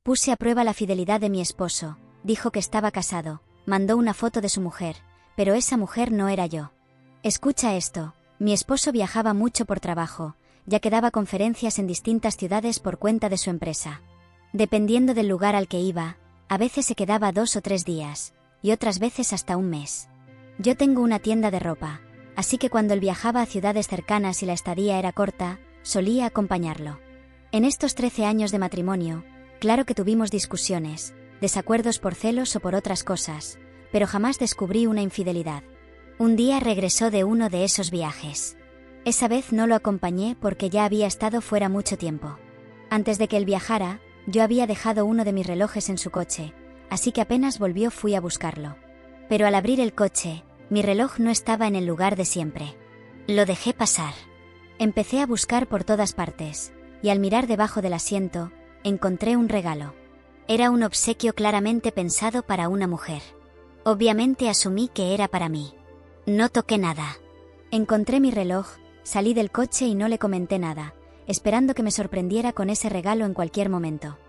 Puse a prueba la fidelidad de mi esposo, dijo que estaba casado, mandó una foto de su mujer, pero esa mujer no era yo. Escucha esto, mi esposo viajaba mucho por trabajo, ya que daba conferencias en distintas ciudades por cuenta de su empresa. Dependiendo del lugar al que iba, a veces se quedaba 2 o 3 días, y otras veces hasta un mes. Yo tengo una tienda de ropa, así que cuando él viajaba a ciudades cercanas y la estadía era corta, solía acompañarlo. En estos 13 años de matrimonio, claro que tuvimos discusiones, desacuerdos por celos o por otras cosas, pero jamás descubrí una infidelidad. Un día regresó de uno de esos viajes. Esa vez no lo acompañé porque ya había estado fuera mucho tiempo. Antes de que él viajara, yo había dejado uno de mis relojes en su coche, así que apenas volvió fui a buscarlo. Pero al abrir el coche, mi reloj no estaba en el lugar de siempre. Lo dejé pasar. Empecé a buscar por todas partes, y al mirar debajo del asiento, encontré un regalo. Era un obsequio claramente pensado para una mujer. Obviamente asumí que era para mí. No toqué nada. Encontré mi reloj, salí del coche y no le comenté nada, esperando que me sorprendiera con ese regalo en cualquier momento.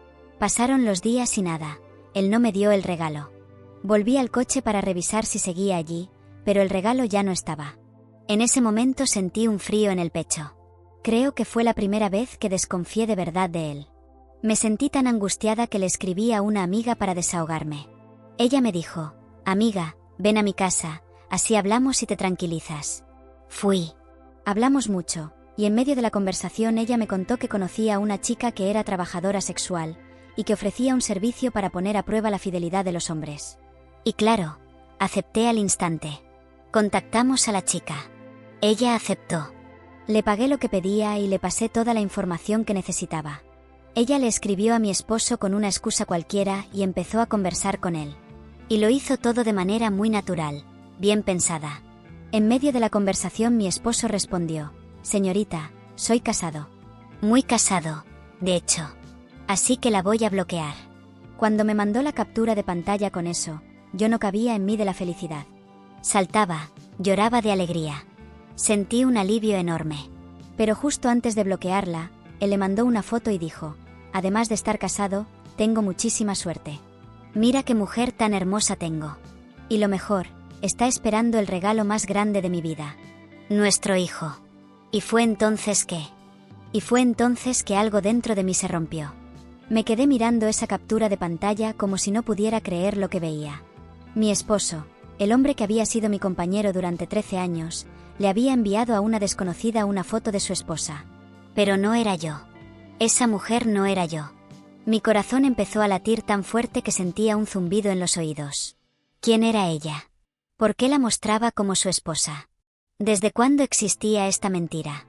Pasaron los días y nada, él no me dio el regalo. Volví al coche para revisar si seguía allí, pero el regalo ya no estaba. En ese momento sentí un frío en el pecho. Creo que fue la primera vez que desconfié de verdad de él. Me sentí tan angustiada que le escribí a una amiga para desahogarme. Ella me dijo, amiga, ven a mi casa, así hablamos y te tranquilizas. Fui. Hablamos mucho, y en medio de la conversación ella me contó que conocía a una chica que era trabajadora sexual, y que ofrecía un servicio para poner a prueba la fidelidad de los hombres. Y claro, acepté al instante. Contactamos a la chica. Ella aceptó. Le pagué lo que pedía y le pasé toda la información que necesitaba. Ella le escribió a mi esposo con una excusa cualquiera y empezó a conversar con él. Y lo hizo todo de manera muy natural, bien pensada. En medio de la conversación mi esposo respondió, señorita, soy casado. Muy casado, de hecho. Así que la voy a bloquear. Cuando me mandó la captura de pantalla con eso, yo no cabía en mí de la felicidad. Saltaba, lloraba de alegría. Sentí un alivio enorme. Pero justo antes de bloquearla, él le mandó una foto y dijo, además de estar casado, tengo muchísima suerte. Mira qué mujer tan hermosa tengo. Y lo mejor, está esperando el regalo más grande de mi vida. Nuestro hijo. Y fue entonces que algo dentro de mí se rompió. Me quedé mirando esa captura de pantalla como si no pudiera creer lo que veía. Mi esposo, el hombre que había sido mi compañero durante 13 años, le había enviado a una desconocida una foto de su esposa. Pero no era yo. Esa mujer no era yo. Mi corazón empezó a latir tan fuerte que sentía un zumbido en los oídos. ¿Quién era ella? ¿Por qué la mostraba como su esposa? ¿Desde cuándo existía esta mentira?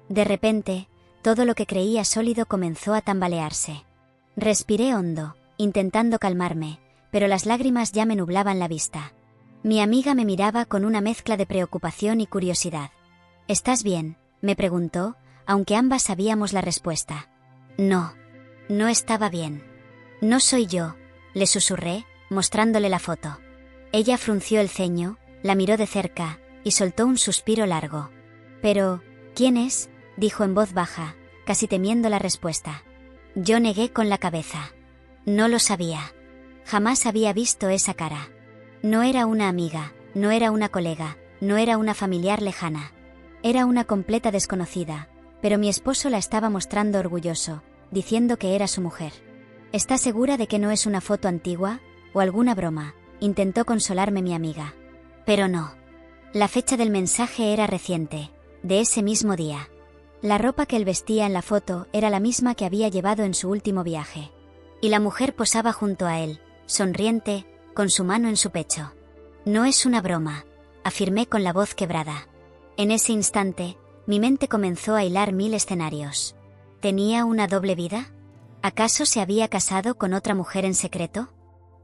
De repente, todo lo que creía sólido comenzó a tambalearse. Respiré hondo, intentando calmarme, pero las lágrimas ya me nublaban la vista. Mi amiga me miraba con una mezcla de preocupación y curiosidad. ¿Estás bien?, me preguntó, aunque ambas sabíamos la respuesta. No. No estaba bien. No soy yo, le susurré, mostrándole la foto. Ella frunció el ceño, la miró de cerca, y soltó un suspiro largo. Pero, ¿quién es?, dijo en voz baja, casi temiendo la respuesta. Yo negué con la cabeza. No lo sabía. Jamás había visto esa cara. No era una amiga, no era una colega, no era una familiar lejana. Era una completa desconocida, pero mi esposo la estaba mostrando orgulloso, diciendo que era su mujer. ¿Estás segura de que no es una foto antigua, o alguna broma?, intentó consolarme mi amiga. Pero no. La fecha del mensaje era reciente, de ese mismo día. La ropa que él vestía en la foto era la misma que había llevado en su último viaje. Y la mujer posaba junto a él, sonriente, con su mano en su pecho. No es una broma, afirmé con la voz quebrada. En ese instante, mi mente comenzó a hilar 1000 escenarios. ¿Tenía una doble vida? ¿Acaso se había casado con otra mujer en secreto?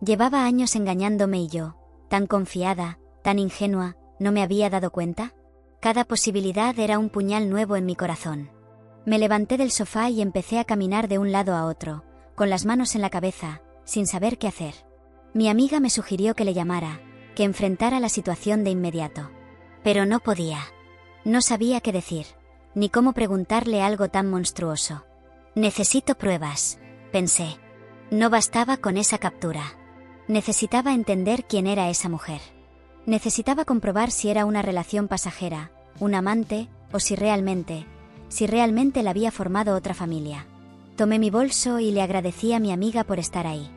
Llevaba años engañándome y yo, tan confiada, tan ingenua, ¿no me había dado cuenta? Cada posibilidad era un puñal nuevo en mi corazón. Me levanté del sofá y empecé a caminar de un lado a otro, con las manos en la cabeza, sin saber qué hacer. Mi amiga me sugirió que le llamara, que enfrentara la situación de inmediato. Pero no podía. No sabía qué decir, ni cómo preguntarle algo tan monstruoso. Necesito pruebas, pensé. No bastaba con esa captura. Necesitaba entender quién era esa mujer. Necesitaba comprobar si era una relación pasajera, un amante, o si realmente la había formado otra familia. Tomé mi bolso y le agradecí a mi amiga por estar ahí.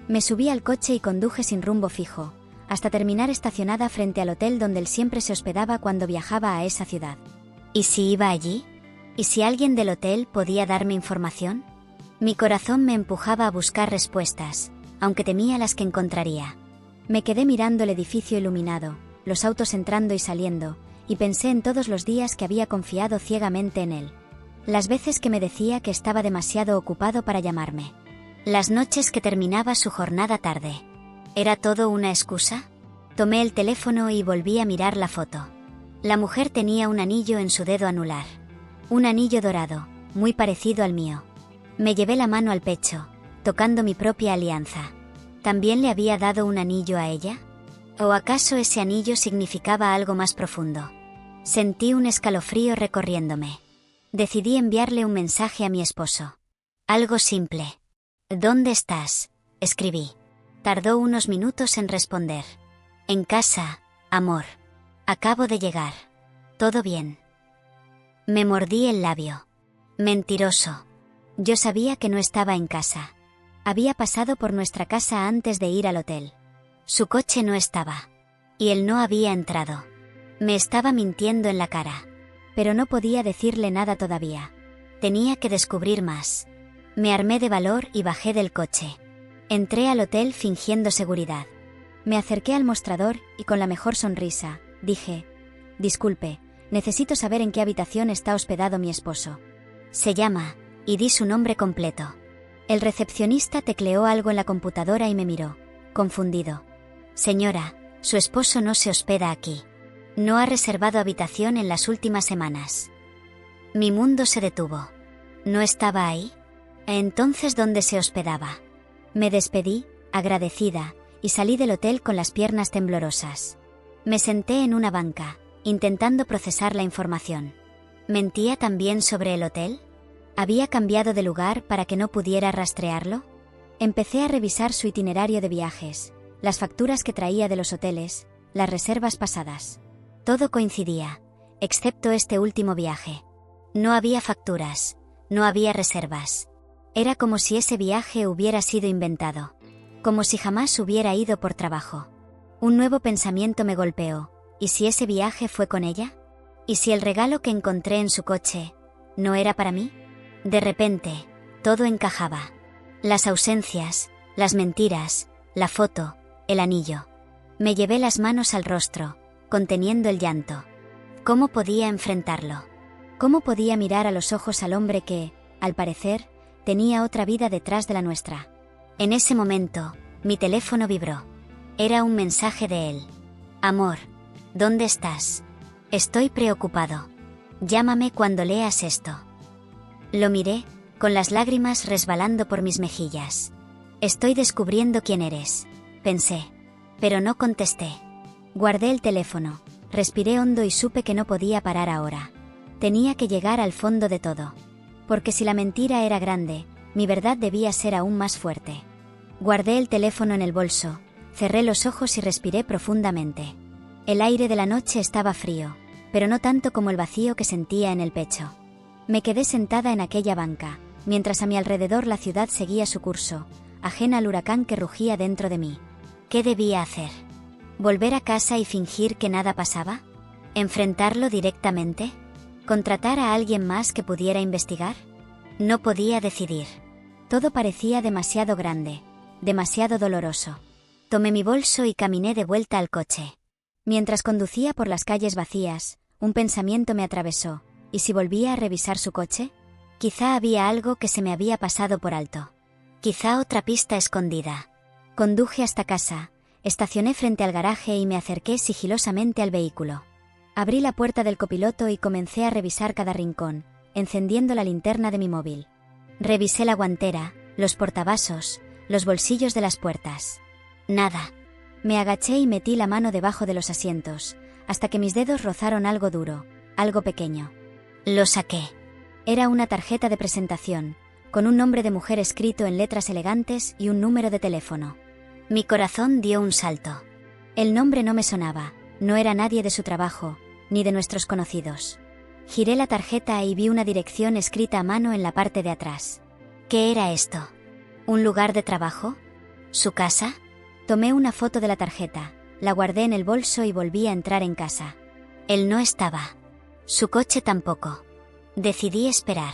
Me subí al coche y conduje sin rumbo fijo, hasta terminar estacionada frente al hotel donde él siempre se hospedaba cuando viajaba a esa ciudad. ¿Y si iba allí? ¿Y si alguien del hotel podía darme información? Mi corazón me empujaba a buscar respuestas, aunque temía las que encontraría. Me quedé mirando el edificio iluminado, los autos entrando y saliendo, y pensé en todos los días que había confiado ciegamente en él. Las veces que me decía que estaba demasiado ocupado para llamarme. Las noches que terminaba su jornada tarde. ¿Era todo una excusa? Tomé el teléfono y volví a mirar la foto. La mujer tenía un anillo en su dedo anular. Un anillo dorado, muy parecido al mío. Me llevé la mano al pecho, tocando mi propia alianza. ¿También le había dado un anillo a ella? ¿O acaso ese anillo significaba algo más profundo? Sentí un escalofrío recorriéndome. Decidí enviarle un mensaje a mi esposo. Algo simple. ¿Dónde estás?, escribí. Tardó unos minutos en responder. En casa, amor. Acabo de llegar. ¿Todo bien? Me mordí el labio. Mentiroso. Yo sabía que no estaba en casa. Había pasado por nuestra casa antes de ir al hotel. Su coche no estaba. Y él no había entrado. Me estaba mintiendo en la cara. Pero no podía decirle nada todavía. Tenía que descubrir más. Me armé de valor y bajé del coche. Entré al hotel fingiendo seguridad. Me acerqué al mostrador y con la mejor sonrisa, dije: disculpe, necesito saber en qué habitación está hospedado mi esposo. Se llama, y di su nombre completo. El recepcionista tecleó algo en la computadora y me miró, confundido. Señora, su esposo no se hospeda aquí. No ha reservado habitación en las últimas semanas. Mi mundo se detuvo. ¿No estaba ahí? Entonces, ¿dónde se hospedaba? Me despedí, agradecida, y salí del hotel con las piernas temblorosas. Me senté en una banca, intentando procesar la información. ¿Mentía también sobre el hotel? ¿Había cambiado de lugar para que no pudiera rastrearlo? Empecé a revisar su itinerario de viajes, las facturas que traía de los hoteles, las reservas pasadas. Todo coincidía, excepto este último viaje. No había facturas, no había reservas. Era como si ese viaje hubiera sido inventado. Como si jamás hubiera ido por trabajo. Un nuevo pensamiento me golpeó. ¿Y si ese viaje fue con ella? ¿Y si el regalo que encontré en su coche no era para mí? De repente, todo encajaba. Las ausencias, las mentiras, la foto, el anillo. Me llevé las manos al rostro, conteniendo el llanto. ¿Cómo podía enfrentarlo? ¿Cómo podía mirar a los ojos al hombre que, al parecer, tenía otra vida detrás de la nuestra? En ese momento, mi teléfono vibró. Era un mensaje de él. Amor, ¿dónde estás? Estoy preocupado. Llámame cuando leas esto. Lo miré, con las lágrimas resbalando por mis mejillas. Estoy descubriendo quién eres, pensé. Pero no contesté. Guardé el teléfono, respiré hondo y supe que no podía parar ahora. Tenía que llegar al fondo de todo. Porque si la mentira era grande, mi verdad debía ser aún más fuerte. Guardé el teléfono en el bolso, cerré los ojos y respiré profundamente. El aire de la noche estaba frío, pero no tanto como el vacío que sentía en el pecho. Me quedé sentada en aquella banca, mientras a mi alrededor la ciudad seguía su curso, ajena al huracán que rugía dentro de mí. ¿Qué debía hacer? ¿Volver a casa y fingir que nada pasaba? ¿Enfrentarlo directamente? ¿Contratar a alguien más que pudiera investigar? No podía decidir. Todo parecía demasiado grande, demasiado doloroso. Tomé mi bolso y caminé de vuelta al coche. Mientras conducía por las calles vacías, un pensamiento me atravesó. ¿Y si volvía a revisar su coche? Quizá había algo que se me había pasado por alto. Quizá otra pista escondida. Conduje hasta casa, estacioné frente al garaje y me acerqué sigilosamente al vehículo. Abrí la puerta del copiloto y comencé a revisar cada rincón, encendiendo la linterna de mi móvil. Revisé la guantera, los portavasos, los bolsillos de las puertas. Nada. Me agaché y metí la mano debajo de los asientos, hasta que mis dedos rozaron algo duro, algo pequeño. Lo saqué. Era una tarjeta de presentación, con un nombre de mujer escrito en letras elegantes y un número de teléfono. Mi corazón dio un salto. El nombre no me sonaba, no era nadie de su trabajo, ni de nuestros conocidos. Giré la tarjeta y vi una dirección escrita a mano en la parte de atrás. ¿Qué era esto? ¿Un lugar de trabajo? ¿Su casa? Tomé una foto de la tarjeta, la guardé en el bolso y volví a entrar en casa. Él no estaba. Su coche tampoco. Decidí esperar.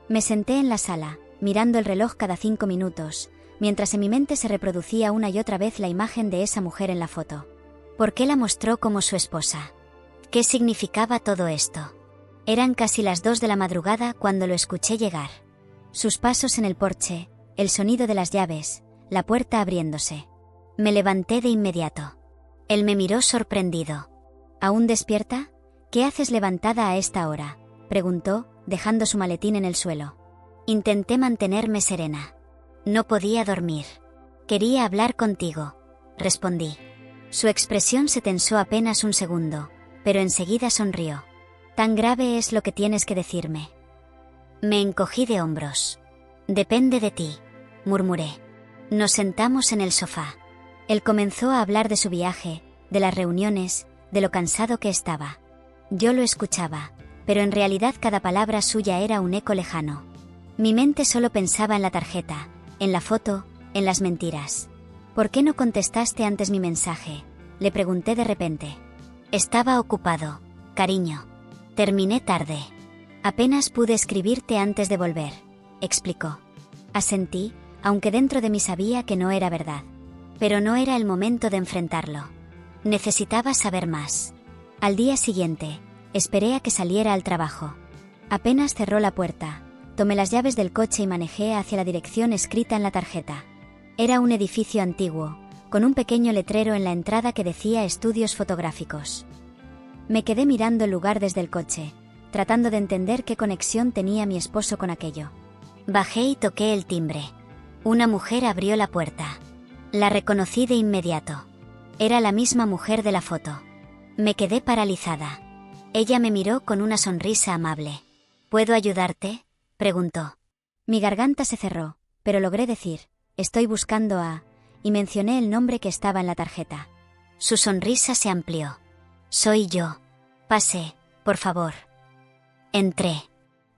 Me senté en la sala, mirando el reloj cada 5 minutos, mientras en mi mente se reproducía una y otra vez la imagen de esa mujer en la foto. ¿Por qué la mostró como su esposa? ¿Qué significaba todo esto? Eran casi las 2 de la madrugada cuando lo escuché llegar. Sus pasos en el porche, el sonido de las llaves, la puerta abriéndose. Me levanté de inmediato. Él me miró sorprendido. ¿Aún despierta? ¿Qué haces levantada a esta hora?, preguntó, dejando su maletín en el suelo. Intenté mantenerme serena. No podía dormir. Quería hablar contigo, respondí. Su expresión se tensó apenas un segundo, pero enseguida sonrió. ¿Tan grave es lo que tienes que decirme? Me encogí de hombros. Depende de ti, murmuré. Nos sentamos en el sofá. Él comenzó a hablar de su viaje, de las reuniones, de lo cansado que estaba. Yo lo escuchaba, pero en realidad cada palabra suya era un eco lejano. Mi mente solo pensaba en la tarjeta, en la foto, en las mentiras. ¿Por qué no contestaste antes mi mensaje?, le pregunté de repente. Estaba ocupado, cariño. Terminé tarde. Apenas pude escribirte antes de volver, explicó. Asentí, aunque dentro de mí sabía que no era verdad. Pero no era el momento de enfrentarlo. Necesitaba saber más. Al día siguiente, esperé a que saliera al trabajo. Apenas cerró la puerta, tomé las llaves del coche y manejé hacia la dirección escrita en la tarjeta. Era un edificio antiguo, con un pequeño letrero en la entrada que decía estudios fotográficos. Me quedé mirando el lugar desde el coche, tratando de entender qué conexión tenía mi esposo con aquello. Bajé y toqué el timbre. Una mujer abrió la puerta. La reconocí de inmediato. Era la misma mujer de la foto. Me quedé paralizada. Ella me miró con una sonrisa amable. ¿Puedo ayudarte?, preguntó. Mi garganta se cerró, pero logré decir, estoy buscando a... y mencioné el nombre que estaba en la tarjeta. Su sonrisa se amplió. Soy yo. Pase, por favor. Entré.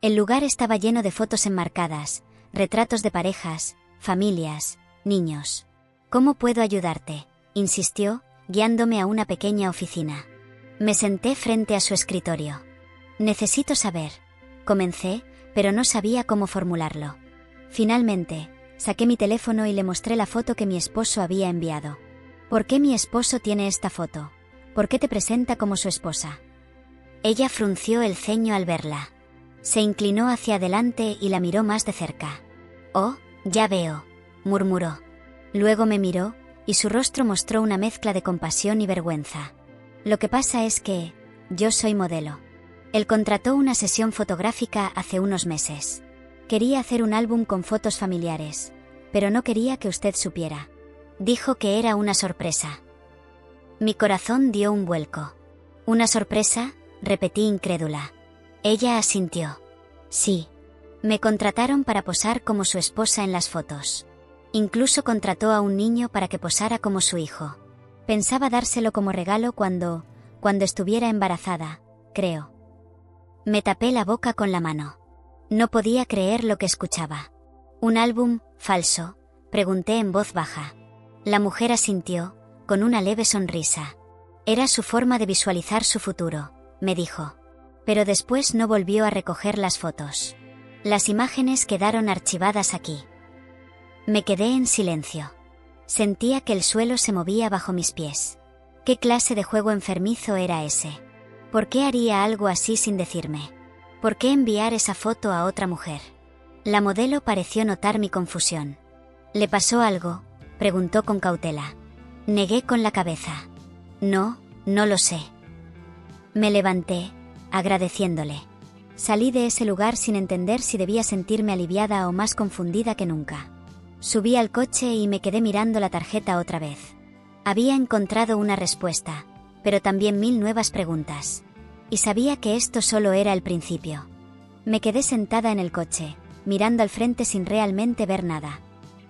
El lugar estaba lleno de fotos enmarcadas, retratos de parejas, familias, niños. ¿Cómo puedo ayudarte?, insistió, guiándome a una pequeña oficina. Me senté frente a su escritorio. Necesito saber, comencé, pero no sabía cómo formularlo. Finalmente, saqué mi teléfono y le mostré la foto que mi esposo había enviado. ¿Por qué mi esposo tiene esta foto? ¿Por qué te presenta como su esposa? Ella frunció el ceño al verla. Se inclinó hacia adelante y la miró más de cerca. Oh, ya veo, murmuró. Luego me miró, y su rostro mostró una mezcla de compasión y vergüenza. Lo que pasa es que yo soy modelo. Él contrató una sesión fotográfica hace unos meses. Quería hacer un álbum con fotos familiares, pero no quería que usted supiera. Dijo que era una sorpresa. Mi corazón dio un vuelco. ¿Una sorpresa?, repetí incrédula. Ella asintió. Sí. Me contrataron para posar como su esposa en las fotos. Incluso contrató a un niño para que posara como su hijo. Pensaba dárselo como regalo cuando estuviera embarazada, creo. Me tapé la boca con la mano. No podía creer lo que escuchaba. ¿Un álbum falso?, pregunté en voz baja. La mujer asintió, con una leve sonrisa. Era su forma de visualizar su futuro, me dijo. Pero después no volvió a recoger las fotos. Las imágenes quedaron archivadas aquí. Me quedé en silencio. Sentía que el suelo se movía bajo mis pies. ¿Qué clase de juego enfermizo era ese? ¿Por qué haría algo así sin decirme? ¿Por qué enviar esa foto a otra mujer? La modelo pareció notar mi confusión. ¿Le pasó algo?, preguntó con cautela. Negué con la cabeza. No lo sé. Me levanté, agradeciéndole. Salí de ese lugar sin entender si debía sentirme aliviada o más confundida que nunca. Subí al coche y me quedé mirando la tarjeta otra vez. Había encontrado una respuesta, pero también 1000 nuevas preguntas. Y sabía que esto solo era el principio. Me quedé sentada en el coche, mirando al frente sin realmente ver nada.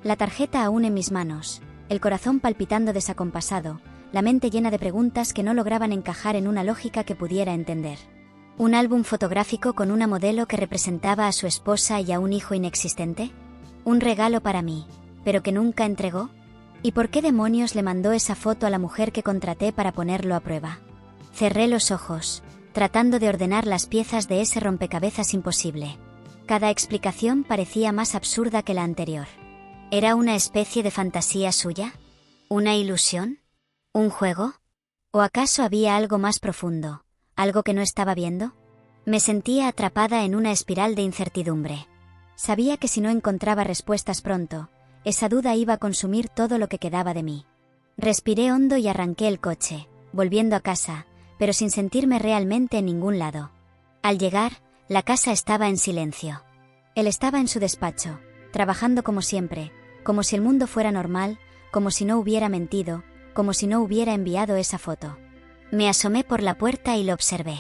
La tarjeta aún en mis manos, el corazón palpitando desacompasado, la mente llena de preguntas que no lograban encajar en una lógica que pudiera entender. ¿Un álbum fotográfico con una modelo que representaba a su esposa y a un hijo inexistente? ¿Un regalo para mí, pero que nunca entregó? ¿Y por qué demonios le mandó esa foto a la mujer que contraté para ponerlo a prueba? Cerré los ojos, tratando de ordenar las piezas de ese rompecabezas imposible. Cada explicación parecía más absurda que la anterior. ¿Era una especie de fantasía suya? ¿Una ilusión? ¿Un juego? ¿O acaso había algo más profundo, algo que no estaba viendo? Me sentía atrapada en una espiral de incertidumbre. Sabía que si no encontraba respuestas pronto, esa duda iba a consumir todo lo que quedaba de mí. Respiré hondo y arranqué el coche, volviendo a casa, pero sin sentirme realmente en ningún lado. Al llegar, la casa estaba en silencio. Él estaba en su despacho, trabajando como siempre, como si el mundo fuera normal, como si no hubiera mentido, como si no hubiera enviado esa foto. Me asomé por la puerta y lo observé.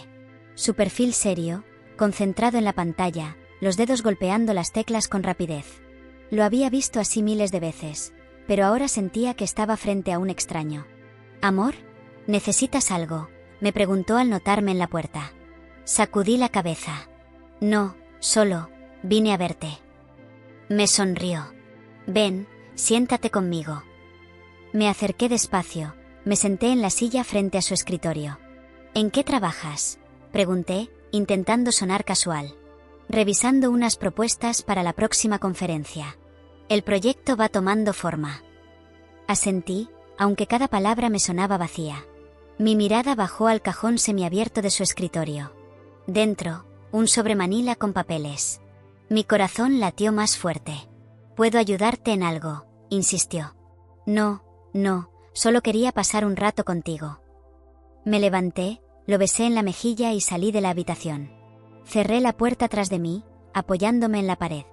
Su perfil serio, concentrado en la pantalla, los dedos golpeando las teclas con rapidez. Lo había visto así miles de veces, pero ahora sentía que estaba frente a un extraño. «¿Amor? ¿Necesitas algo?», me preguntó al notarme en la puerta. Sacudí la cabeza. «No, solo, vine a verte». Me sonrió. «Ven, siéntate conmigo». Me acerqué despacio, me senté en la silla frente a su escritorio. «¿En qué trabajas?», pregunté, intentando sonar casual. «Revisando unas propuestas para la próxima conferencia. El proyecto va tomando forma». Asentí, aunque cada palabra me sonaba vacía. Mi mirada bajó al cajón semiabierto de su escritorio. Dentro, un sobremanila con papeles. Mi corazón latió más fuerte. «¿Puedo ayudarte en algo?», insistió. «No, solo quería pasar un rato contigo». Me levanté, lo besé en la mejilla y salí de la habitación. Cerré la puerta tras de mí, apoyándome en la pared.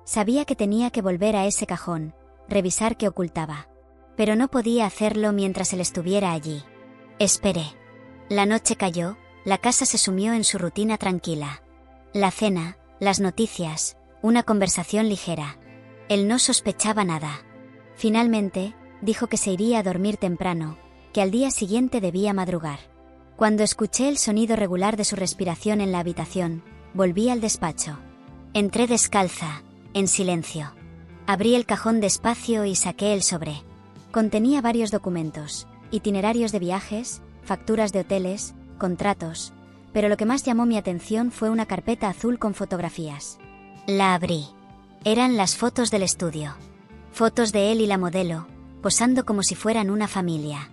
Sabía que tenía que volver a ese cajón, revisar qué ocultaba. Pero no podía hacerlo mientras él estuviera allí. Esperé. La noche cayó, la casa se sumió en su rutina tranquila. La cena, las noticias, una conversación ligera. Él no sospechaba nada. Finalmente, dijo que se iría a dormir temprano, que al día siguiente debía madrugar. Cuando escuché el sonido regular de su respiración en la habitación, volví al despacho. Entré descalza, en silencio. Abrí el cajón despacio y saqué el sobre. Contenía varios documentos, itinerarios de viajes, facturas de hoteles, contratos, pero lo que más llamó mi atención fue una carpeta azul con fotografías. La abrí. Eran las fotos del estudio. Fotos de él y la modelo, posando como si fueran una familia.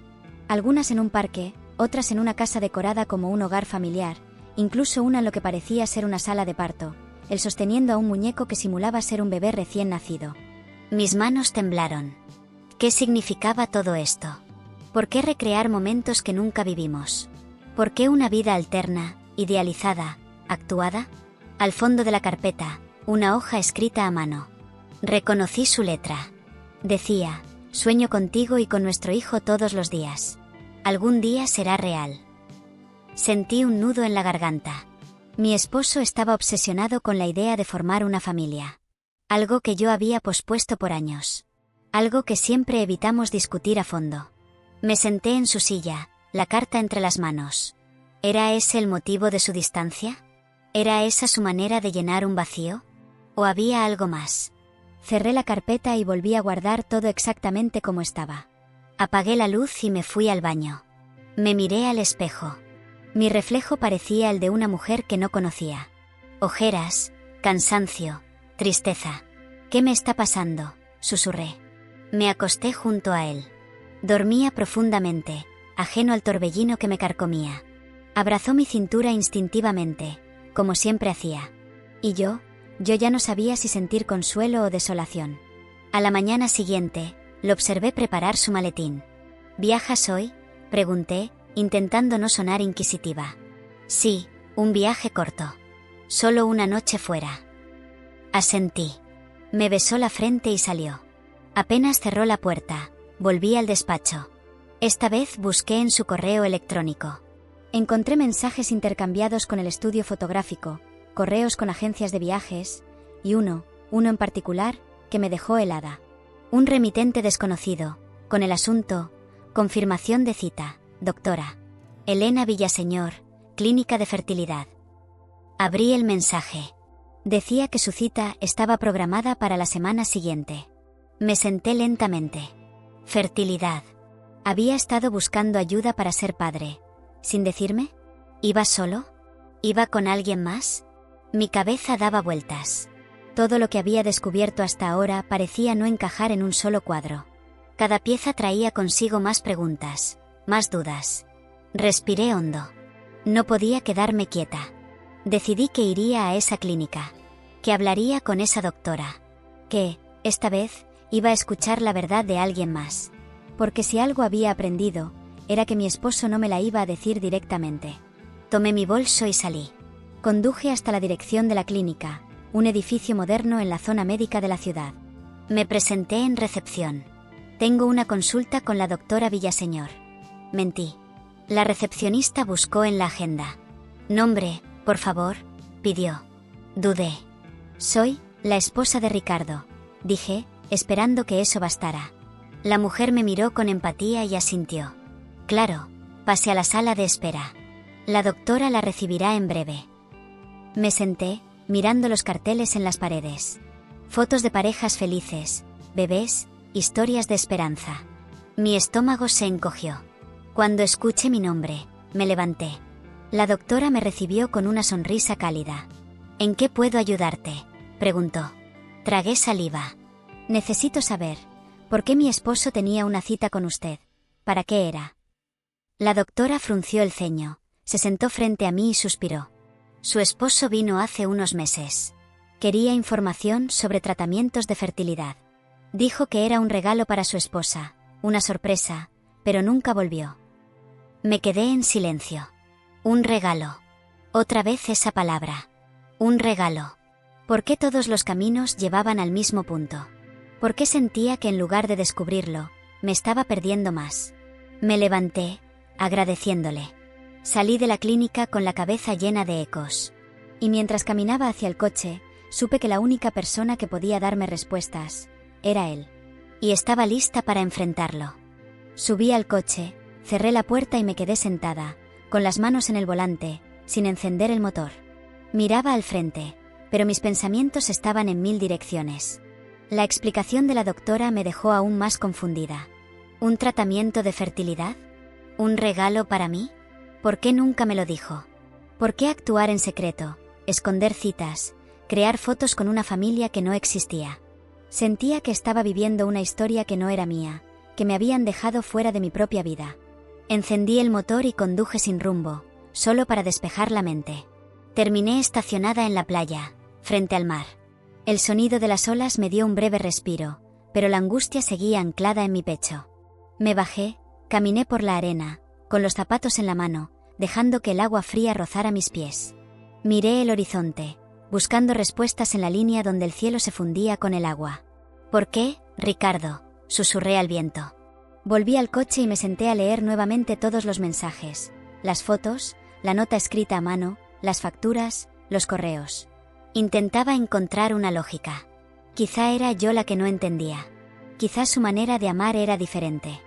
Algunas en un parque, otras en una casa decorada como un hogar familiar, incluso una en lo que parecía ser una sala de parto, él sosteniendo a un muñeco que simulaba ser un bebé recién nacido. Mis manos temblaron. ¿Qué significaba todo esto? ¿Por qué recrear momentos que nunca vivimos? ¿Por qué una vida alterna, idealizada, actuada? Al fondo de la carpeta, una hoja escrita a mano. Reconocí su letra. Decía: «Sueño contigo y con nuestro hijo todos los días. Algún día será real». Sentí un nudo en la garganta. Mi esposo estaba obsesionado con la idea de formar una familia. Algo que yo había pospuesto por años. Algo que siempre evitamos discutir a fondo. Me senté en su silla, la carta entre las manos. ¿Era ese el motivo de su distancia? ¿Era esa su manera de llenar un vacío? ¿O había algo más? Cerré la carpeta y volví a guardar todo exactamente como estaba. Apagué la luz y me fui al baño. Me miré al espejo. Mi reflejo parecía el de una mujer que no conocía. Ojeras, cansancio, tristeza. «¿Qué me está pasando?», susurré. Me acosté junto a él. Dormía profundamente, ajeno al torbellino que me carcomía. Abrazó mi cintura instintivamente, como siempre hacía. Y yo ya no sabía si sentir consuelo o desolación. A la mañana siguiente, lo observé preparar su maletín. «¿Viajas hoy?», pregunté, intentando no sonar inquisitiva. «Sí, un viaje corto. Solo una noche fuera». Asentí. Me besó la frente y salió. Apenas cerró la puerta, volví al despacho. Esta vez busqué en su correo electrónico. Encontré mensajes intercambiados con el estudio fotográfico, correos con agencias de viajes, y uno, uno en particular, que me dejó helada. Un remitente desconocido, con el asunto: confirmación de cita, doctora Elena Villaseñor, Clínica de Fertilidad. Abrí el mensaje. Decía que su cita estaba programada para la semana siguiente. Me senté lentamente. Fertilidad. Había estado buscando ayuda para ser padre. ¿Sin decirme? ¿Iba solo? ¿Iba con alguien más? Mi cabeza daba vueltas. Todo lo que había descubierto hasta ahora parecía no encajar en un solo cuadro. Cada pieza traía consigo más preguntas, más dudas. Respiré hondo. No podía quedarme quieta. Decidí que iría a esa clínica, que hablaría con esa doctora, que, esta vez, iba a escuchar la verdad de alguien más. Porque si algo había aprendido, era que mi esposo no me la iba a decir directamente. Tomé mi bolso y salí. Conduje hasta la dirección de la clínica, un edificio moderno en la zona médica de la ciudad. Me presenté en recepción. Tengo una consulta con la doctora Villaseñor. Mentí. La recepcionista buscó en la agenda. Nombre, por favor, pidió. Dudé. Soy la esposa de Ricardo, dije, esperando que eso bastara. La mujer me miró con empatía y asintió. Claro, pase a la sala de espera. La doctora la recibirá en breve. Me senté, mirando los carteles en las paredes. Fotos de parejas felices, bebés, historias de esperanza. Mi estómago se encogió. Cuando escuché mi nombre, me levanté. La doctora me recibió con una sonrisa cálida. ¿En qué puedo ayudarte?, preguntó. Tragué saliva. Necesito saber, ¿por qué mi esposo tenía una cita con usted? ¿Para qué era? La doctora frunció el ceño, se sentó frente a mí y suspiró. Su esposo vino hace unos meses. Quería información sobre tratamientos de fertilidad. Dijo que era un regalo para su esposa, una sorpresa, pero nunca volvió. Me quedé en silencio. Un regalo. Otra vez esa palabra. Un regalo. ¿Por qué todos los caminos llevaban al mismo punto? ¿Por qué sentía que en lugar de descubrirlo, me estaba perdiendo más? Me levanté, agradeciéndole. Salí de la clínica con la cabeza llena de ecos. Y mientras caminaba hacia el coche, supe que la única persona que podía darme respuestas era él. Y estaba lista para enfrentarlo. Subí al coche, cerré la puerta y me quedé sentada, con las manos en el volante, sin encender el motor. Miraba al frente, pero mis pensamientos estaban en mil direcciones. La explicación de la doctora me dejó aún más confundida. ¿Un tratamiento de fertilidad? ¿Un regalo para mí? ¿Por qué nunca me lo dijo? ¿Por qué actuar en secreto, esconder citas, crear fotos con una familia que no existía? Sentía que estaba viviendo una historia que no era mía, que me habían dejado fuera de mi propia vida. Encendí el motor y conduje sin rumbo, solo para despejar la mente. Terminé estacionada en la playa, frente al mar. El sonido de las olas me dio un breve respiro, pero la angustia seguía anclada en mi pecho. Me bajé, caminé por la arena, con los zapatos en la mano, dejando que el agua fría rozara mis pies. Miré el horizonte, buscando respuestas en la línea donde el cielo se fundía con el agua. ¿Por qué, Ricardo?, susurré al viento. Volví al coche y me senté a leer nuevamente todos los mensajes, las fotos, la nota escrita a mano, las facturas, los correos. Intentaba encontrar una lógica. Quizá era yo la que no entendía. Quizá su manera de amar era diferente.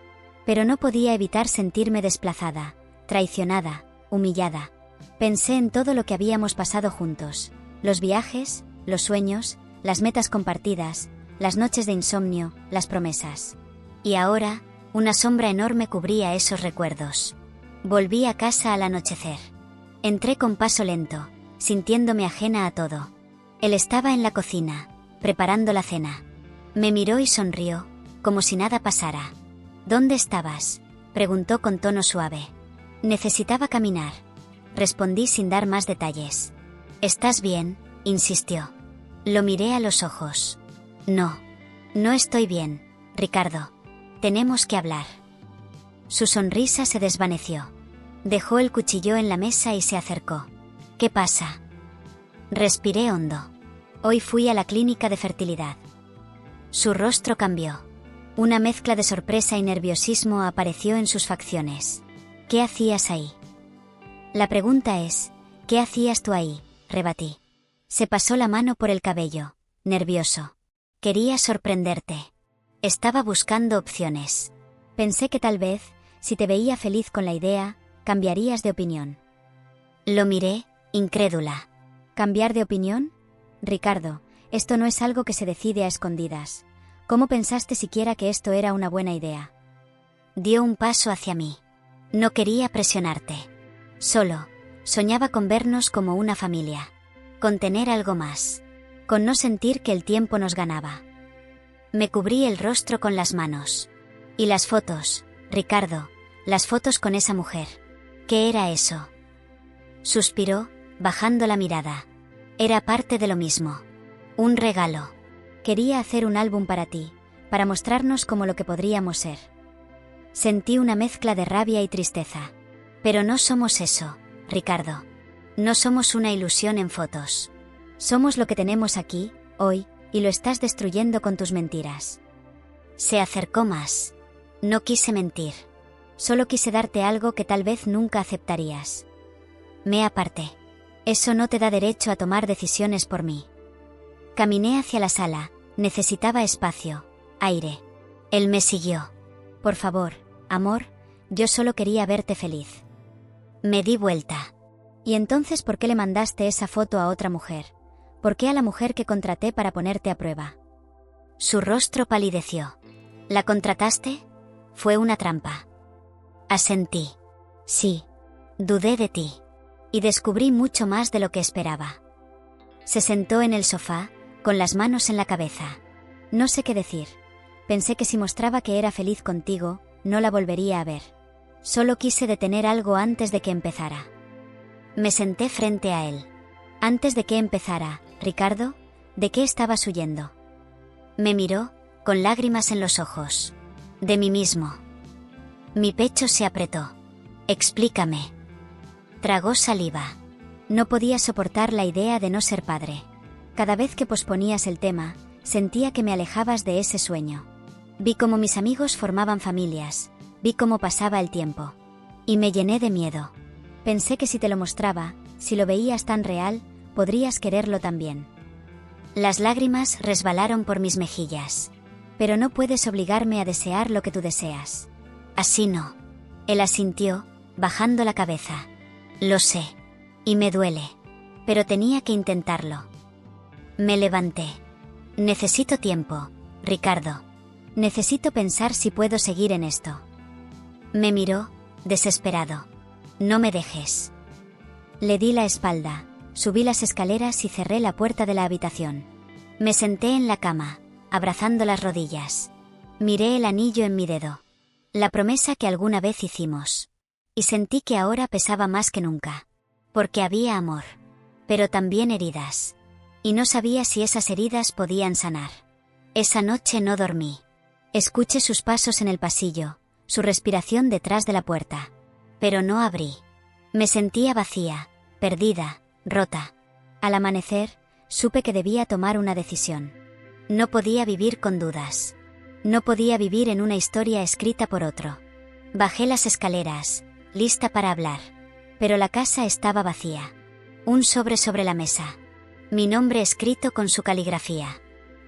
Pero no podía evitar sentirme desplazada, traicionada, humillada. Pensé en todo lo que habíamos pasado juntos, los viajes, los sueños, las metas compartidas, las noches de insomnio, las promesas. Y ahora, una sombra enorme cubría esos recuerdos. Volví a casa al anochecer. Entré con paso lento, sintiéndome ajena a todo. Él estaba en la cocina, preparando la cena. Me miró y sonrió, como si nada pasara. ¿Dónde estabas?, preguntó con tono suave. Necesitaba caminar. Respondí sin dar más detalles. ¿Estás bien?, insistió. Lo miré a los ojos. No. No estoy bien, Ricardo. Tenemos que hablar. Su sonrisa se desvaneció. Dejó el cuchillo en la mesa y se acercó. ¿Qué pasa? Respiré hondo. Hoy fui a la clínica de fertilidad. Su rostro cambió. Una mezcla de sorpresa y nerviosismo apareció en sus facciones. ¿Qué hacías ahí? La pregunta es, ¿qué hacías tú ahí?, rebatí. Se pasó la mano por el cabello. nervioso. Quería sorprenderte. Estaba buscando opciones. Pensé que tal vez, si te veía feliz con la idea, cambiarías de opinión. Lo miré, incrédula. ¿Cambiar de opinión? Ricardo, esto no es algo que se decide a escondidas. ¿Cómo pensaste siquiera que esto era una buena idea? Dio un paso hacia mí. No quería presionarte. Solo, soñaba con vernos como una familia. Con tener algo más. Con no sentir que el tiempo nos ganaba. Me cubrí el rostro con las manos. Y las fotos, Ricardo, las fotos con esa mujer. ¿Qué era eso? Suspiró, bajando la mirada. Era parte de lo mismo. Un regalo. Quería hacer un álbum para ti, para mostrarnos como lo que podríamos ser. Sentí una mezcla de rabia y tristeza. Pero no somos eso, Ricardo. No somos una ilusión en fotos. Somos lo que tenemos aquí, hoy, y lo estás destruyendo con tus mentiras. Se acercó más. No quise mentir. Solo quise darte algo que tal vez nunca aceptarías. Me aparté. Eso no te da derecho a tomar decisiones por mí. Caminé hacia la sala. Necesitaba espacio, aire. Él me siguió. Por favor, amor, yo solo quería verte feliz. Me di vuelta. ¿Y entonces por qué le mandaste esa foto a otra mujer? ¿Por qué a la mujer que contraté para ponerte a prueba? Su rostro palideció. ¿La contrataste? Fue una trampa. Asentí. Sí. Dudé de ti. Y descubrí mucho más de lo que esperaba. Se sentó en el sofá, con las manos en la cabeza. No sé qué decir. Pensé que si mostraba que era feliz contigo, no la volvería a ver. Solo quise detener algo antes de que empezara. Me senté frente a él. Antes de que empezara, Ricardo, ¿de qué estabas huyendo? Me miró, con lágrimas en los ojos. De mí mismo. Mi pecho se apretó. Explícame. Tragó saliva. No podía soportar la idea de no ser padre. Cada vez que posponías el tema, sentía que me alejabas de ese sueño. Vi cómo mis amigos formaban familias, vi cómo pasaba el tiempo. Y me llené de miedo. Pensé que si te lo mostraba, si lo veías tan real, podrías quererlo también. Las lágrimas resbalaron por mis mejillas. Pero no puedes obligarme a desear lo que tú deseas. Así no. Él asintió, bajando la cabeza. Lo sé. Y me duele. Pero tenía que intentarlo. Me levanté. Necesito tiempo, Ricardo. Necesito pensar si puedo seguir en esto. Me miró, desesperado. No me dejes. Le di la espalda, subí las escaleras y cerré la puerta de la habitación. Me senté en la cama, abrazando las rodillas. Miré el anillo en mi dedo. La promesa que alguna vez hicimos. Y sentí que ahora pesaba más que nunca. Porque había amor. Pero también heridas. Y no sabía si esas heridas podían sanar. Esa noche no dormí. Escuché sus pasos en el pasillo, su respiración detrás de la puerta. Pero no abrí. Me sentía vacía, perdida, rota. Al amanecer, supe que debía tomar una decisión. No podía vivir con dudas. No podía vivir en una historia escrita por otro. Bajé las escaleras, lista para hablar. Pero la casa estaba vacía. Un sobre la mesa. Mi nombre escrito con su caligrafía.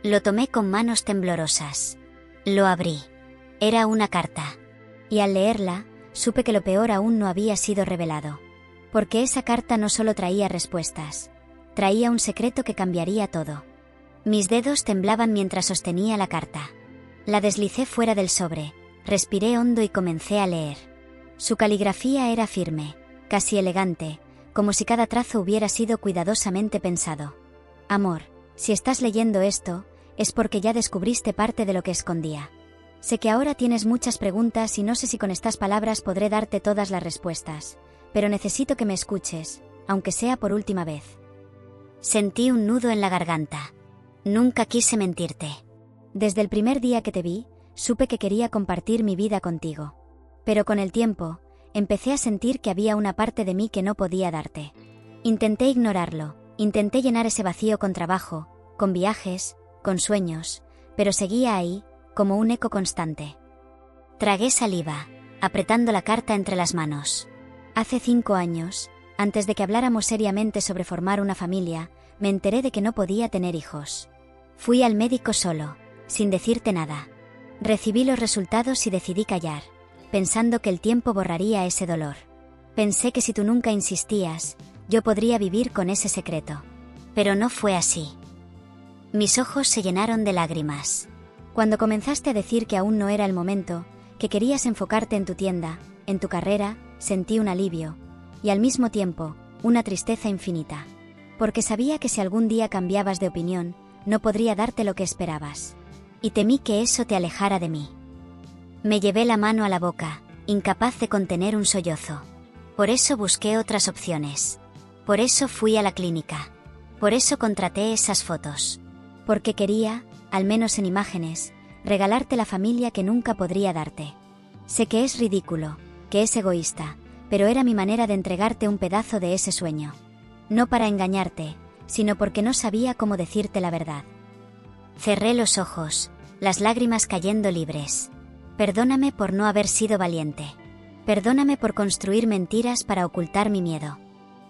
Lo tomé con manos temblorosas. Lo abrí. Era una carta. Y al leerla, supe que lo peor aún no había sido revelado. Porque esa carta no solo traía respuestas. Traía un secreto que cambiaría todo. Mis dedos temblaban mientras sostenía la carta. La deslicé fuera del sobre, respiré hondo y comencé a leer. Su caligrafía era firme, casi elegante, como si cada trazo hubiera sido cuidadosamente pensado. Amor, si estás leyendo esto, es porque ya descubriste parte de lo que escondía. Sé que ahora tienes muchas preguntas y no sé si con estas palabras podré darte todas las respuestas, pero necesito que me escuches, aunque sea por última vez. Sentí un nudo en la garganta. Nunca quise mentirte. Desde el primer día que te vi, supe que quería compartir mi vida contigo. Pero con el tiempo, empecé a sentir que había una parte de mí que no podía darte. Intenté ignorarlo, intenté llenar ese vacío con trabajo, con viajes, con sueños, pero seguía ahí, como un eco constante. Tragué saliva, apretando la carta entre las manos. Hace 5 años, antes de que habláramos seriamente sobre formar una familia, me enteré de que no podía tener hijos. Fui al médico solo, sin decirte nada. Recibí los resultados y decidí callar, pensando que el tiempo borraría ese dolor. Pensé que si tú nunca insistías, yo podría vivir con ese secreto. Pero no fue así. Mis ojos se llenaron de lágrimas. Cuando comenzaste a decir que aún no era el momento, que querías enfocarte en tu tienda, en tu carrera, sentí un alivio, y al mismo tiempo, una tristeza infinita. Porque sabía que si algún día cambiabas de opinión, no podría darte lo que esperabas. Y temí que eso te alejara de mí. Me llevé la mano a la boca, incapaz de contener un sollozo. Por eso busqué otras opciones. Por eso fui a la clínica. Por eso contraté esas fotos. Porque quería, al menos en imágenes, regalarte la familia que nunca podría darte. Sé que es ridículo, que es egoísta, pero era mi manera de entregarte un pedazo de ese sueño. No para engañarte, sino porque no sabía cómo decirte la verdad. Cerré los ojos, las lágrimas cayendo libres. Perdóname por no haber sido valiente. Perdóname por construir mentiras para ocultar mi miedo.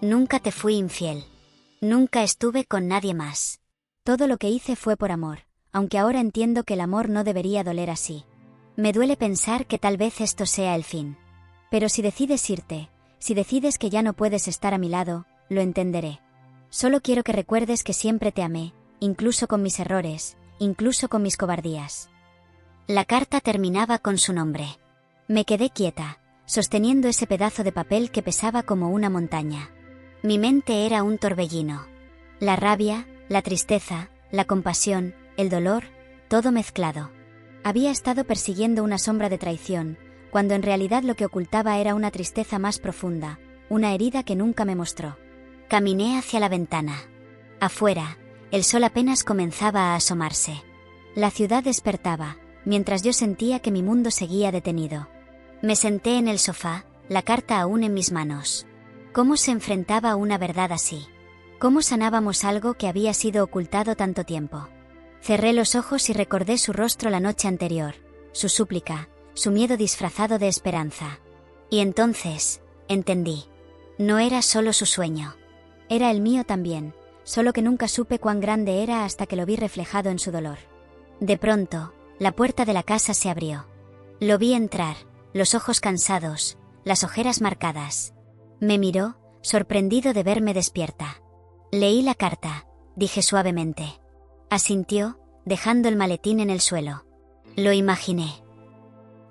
Nunca te fui infiel. Nunca estuve con nadie más. Todo lo que hice fue por amor, aunque ahora entiendo que el amor no debería doler así. Me duele pensar que tal vez esto sea el fin. Pero si decides irte, si decides que ya no puedes estar a mi lado, lo entenderé. Solo quiero que recuerdes que siempre te amé, incluso con mis errores, incluso con mis cobardías. La carta terminaba con su nombre. Me quedé quieta, sosteniendo ese pedazo de papel que pesaba como una montaña. Mi mente era un torbellino. La rabia, la tristeza, la compasión, el dolor, todo mezclado. Había estado persiguiendo una sombra de traición, cuando en realidad lo que ocultaba era una tristeza más profunda, una herida que nunca me mostró. Caminé hacia la ventana. Afuera, el sol apenas comenzaba a asomarse. La ciudad despertaba, mientras yo sentía que mi mundo seguía detenido. Me senté en el sofá, la carta aún en mis manos. ¿Cómo se enfrentaba una verdad así? ¿Cómo sanábamos algo que había sido ocultado tanto tiempo? Cerré los ojos y recordé su rostro la noche anterior, su súplica, su miedo disfrazado de esperanza. Y entonces, entendí. No era solo su sueño. Era el mío también, solo que nunca supe cuán grande era hasta que lo vi reflejado en su dolor. De pronto, la puerta de la casa se abrió. Lo vi entrar, los ojos cansados, las ojeras marcadas. Me miró, sorprendido de verme despierta. Leí la carta, dije suavemente. Asintió, dejando el maletín en el suelo. Lo imaginé.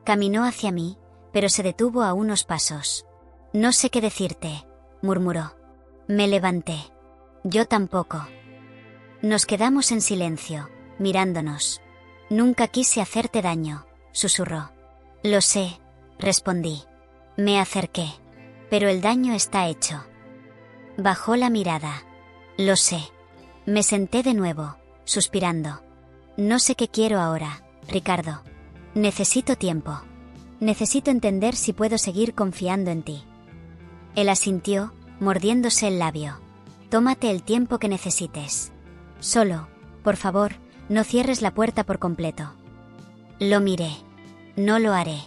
Caminó hacia mí, pero se detuvo a unos pasos. No sé qué decirte, murmuró. Me levanté. Yo tampoco. Nos quedamos en silencio, mirándonos. Nunca quise hacerte daño, susurró. Lo sé, respondí. Me acerqué. Pero el daño está hecho. Bajó la mirada. Lo sé. Me senté de nuevo, suspirando. No sé qué quiero ahora, Ricardo. Necesito tiempo. Necesito entender si puedo seguir confiando en ti. Él asintió, mordiéndose el labio. Tómate el tiempo que necesites. Solo, por favor, no cierres la puerta por completo. Lo miré. No lo haré.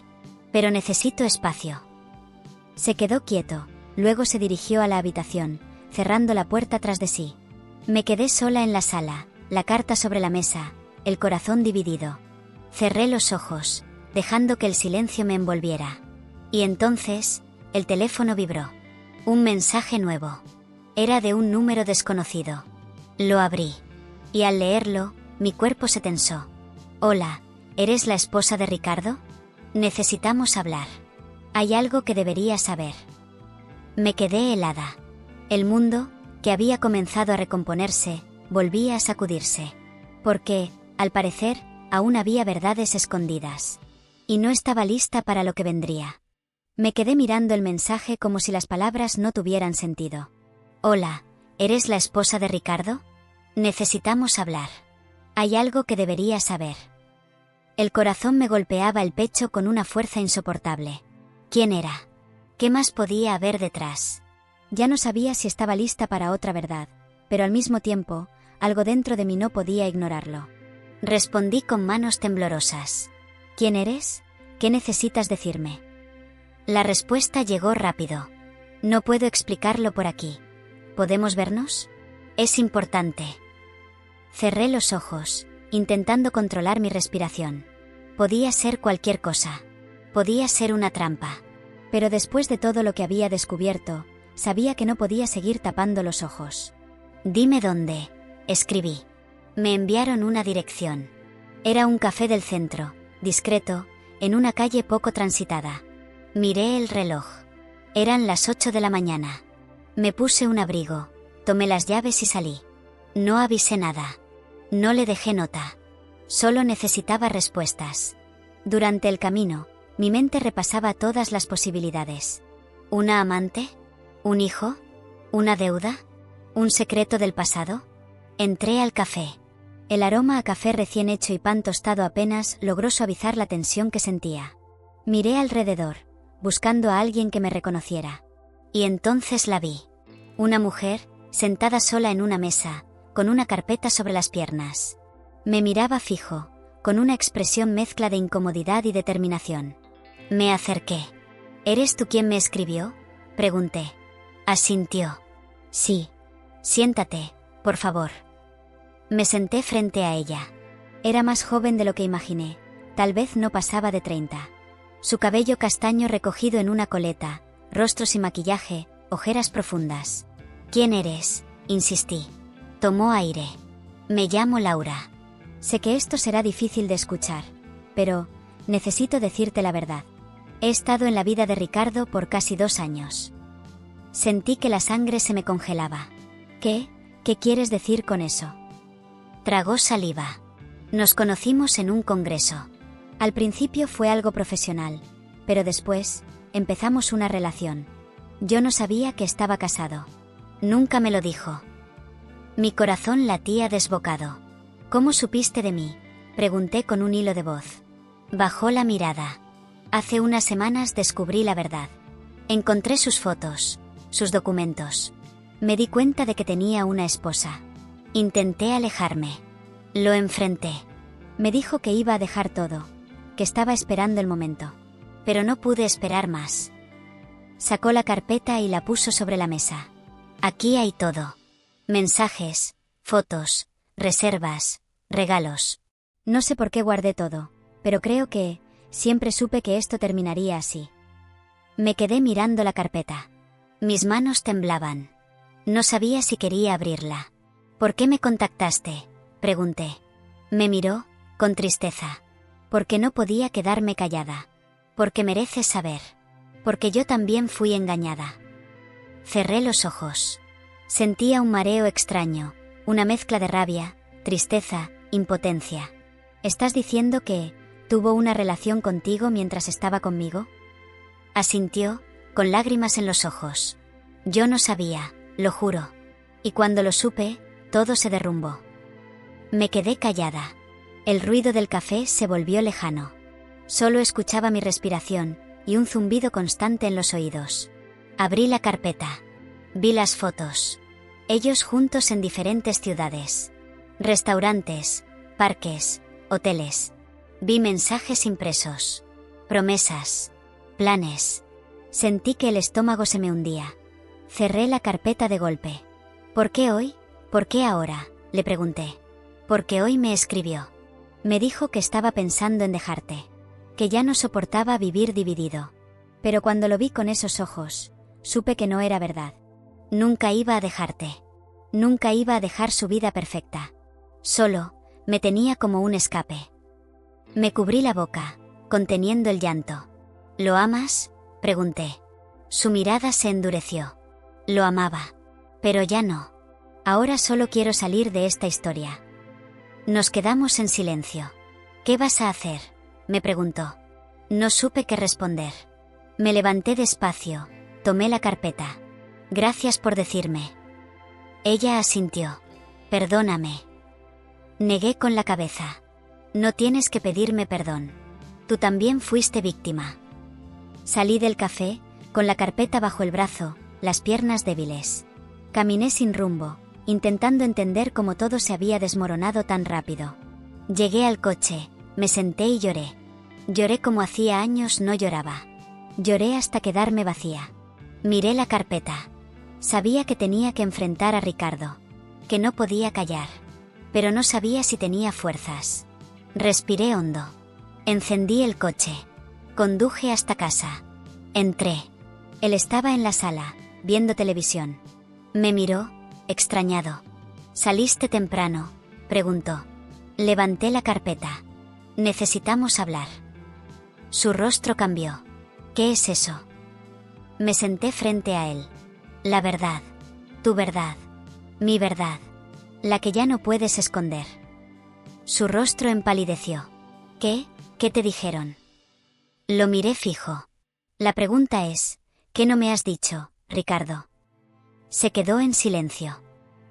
Pero necesito espacio. Se quedó quieto, luego se dirigió a la habitación, cerrando la puerta tras de sí. Me quedé sola en la sala, la carta sobre la mesa, el corazón dividido. Cerré los ojos, dejando que el silencio me envolviera. Y entonces, el teléfono vibró. Un mensaje nuevo. Era de un número desconocido. Lo abrí. Y al leerlo, mi cuerpo se tensó. Hola, ¿eres la esposa de Ricardo? Necesitamos hablar. Hay algo que deberías saber. Me quedé helada. El mundo, que había comenzado a recomponerse, volvía a sacudirse. Porque, al parecer, aún había verdades escondidas. Y no estaba lista para lo que vendría. Me quedé mirando el mensaje como si las palabras no tuvieran sentido. Hola, ¿eres la esposa de Ricardo? Necesitamos hablar. Hay algo que deberías saber. El corazón me golpeaba el pecho con una fuerza insoportable. ¿Quién era? ¿Qué más podía haber detrás? Ya no sabía si estaba lista para otra verdad, pero al mismo tiempo, algo dentro de mí no podía ignorarlo. Respondí con manos temblorosas. ¿Quién eres? ¿Qué necesitas decirme? La respuesta llegó rápido. No puedo explicarlo por aquí. ¿Podemos vernos? Es importante. Cerré los ojos, intentando controlar mi respiración. Podía ser cualquier cosa. Podía ser una trampa. Pero después de todo lo que había descubierto, sabía que no podía seguir tapando los ojos. «Dime dónde», escribí. Me enviaron una dirección. Era un café del centro, discreto, en una calle poco transitada. Miré el reloj. Eran las 8 de la mañana. Me puse un abrigo, tomé las llaves y salí. No avisé nada. No le dejé nota. Solo necesitaba respuestas. Durante el camino, mi mente repasaba todas las posibilidades. ¿Una amante? ¿Un hijo? ¿Una deuda? ¿Un secreto del pasado? Entré al café. El aroma a café recién hecho y pan tostado apenas logró suavizar la tensión que sentía. Miré alrededor, buscando a alguien que me reconociera. Y entonces la vi. Una mujer, sentada sola en una mesa, con una carpeta sobre las piernas. Me miraba fijo, con una expresión mezcla de incomodidad y determinación. Me acerqué. ¿Eres tú quien me escribió?, pregunté. Asintió. Sí. Siéntate, por favor. Me senté frente a ella. Era más joven de lo que imaginé, tal vez no pasaba de 30. Su cabello castaño recogido en una coleta, rostro sin maquillaje, ojeras profundas. ¿Quién eres?, insistí. Tomó aire. Me llamo Laura. Sé que esto será difícil de escuchar, pero necesito decirte la verdad. He estado en la vida de Ricardo por casi 2 años. Sentí que la sangre se me congelaba. ¿Qué quieres decir con eso? Tragó saliva. Nos conocimos en un congreso. Al principio fue algo profesional, pero después empezamos una relación. Yo no sabía que estaba casado. Nunca me lo dijo. Mi corazón latía desbocado. ¿Cómo supiste de mí?, pregunté con un hilo de voz. Bajó la mirada. Hace unas semanas descubrí la verdad. Encontré sus fotos, sus documentos. Me di cuenta de que tenía una esposa. Intenté alejarme. Lo enfrenté. Me dijo que iba a dejar todo, que estaba esperando el momento. Pero no pude esperar más. Sacó la carpeta y la puso sobre la mesa. Aquí hay todo. Mensajes, fotos, reservas, regalos. No sé por qué guardé todo, pero creo que siempre supe que esto terminaría así. Me quedé mirando la carpeta. Mis manos temblaban. No sabía si quería abrirla. ¿Por qué me contactaste?, pregunté. Me miró, con tristeza. Porque no podía quedarme callada. Porque mereces saber. Porque yo también fui engañada. Cerré los ojos. Sentía un mareo extraño, una mezcla de rabia, tristeza, impotencia. ¿Estás diciendo que tuvo una relación contigo mientras estaba conmigo? Asintió, con lágrimas en los ojos. Yo no sabía, lo juro. Y cuando lo supe, todo se derrumbó. Me quedé callada. El ruido del café se volvió lejano. Solo escuchaba mi respiración y un zumbido constante en los oídos. Abrí la carpeta. Vi las fotos. Ellos juntos en diferentes ciudades. Restaurantes, parques, hoteles. Vi mensajes impresos. Promesas. Planes. Sentí que el estómago se me hundía. Cerré la carpeta de golpe. ¿Por qué hoy? ¿Por qué ahora?, le pregunté. Porque hoy me escribió. Me dijo que estaba pensando en dejarte. Que ya no soportaba vivir dividido. Pero cuando lo vi con esos ojos, supe que no era verdad. Nunca iba a dejarte. Nunca iba a dejar su vida perfecta. Solo, me tenía como un escape. Me cubrí la boca, conteniendo el llanto. ¿Lo amas?, pregunté. Su mirada se endureció. Lo amaba. Pero ya no. Ahora solo quiero salir de esta historia. Nos quedamos en silencio. ¿Qué vas a hacer?, me preguntó. No supe qué responder. Me levanté despacio, tomé la carpeta. Gracias por decirme. Ella asintió. Perdóname. Negué con la cabeza. No tienes que pedirme perdón. Tú también fuiste víctima. Salí del café, con la carpeta bajo el brazo, las piernas débiles. Caminé sin rumbo, intentando entender cómo todo se había desmoronado tan rápido. Llegué al coche, me senté y lloré. Lloré como hacía años no lloraba. Lloré hasta quedarme vacía. Miré la carpeta. Sabía que tenía que enfrentar a Ricardo. Que no podía callar. pero no sabía si tenía fuerzas. Respiré hondo. Encendí el coche. Conduje hasta casa. Entré. Él estaba en la sala, viendo televisión. Me miró, extrañado. «¿Saliste temprano?», preguntó. Levanté la carpeta. «Necesitamos hablar». Su rostro cambió. «¿Qué es eso?». Me senté frente a él. «La verdad. Tu verdad. Mi verdad. La que ya no puedes esconder». Su rostro empalideció. «¿Qué? ¿Qué te dijeron?». Lo miré fijo. «La pregunta es, ¿qué no me has dicho, Ricardo?». Se quedó en silencio.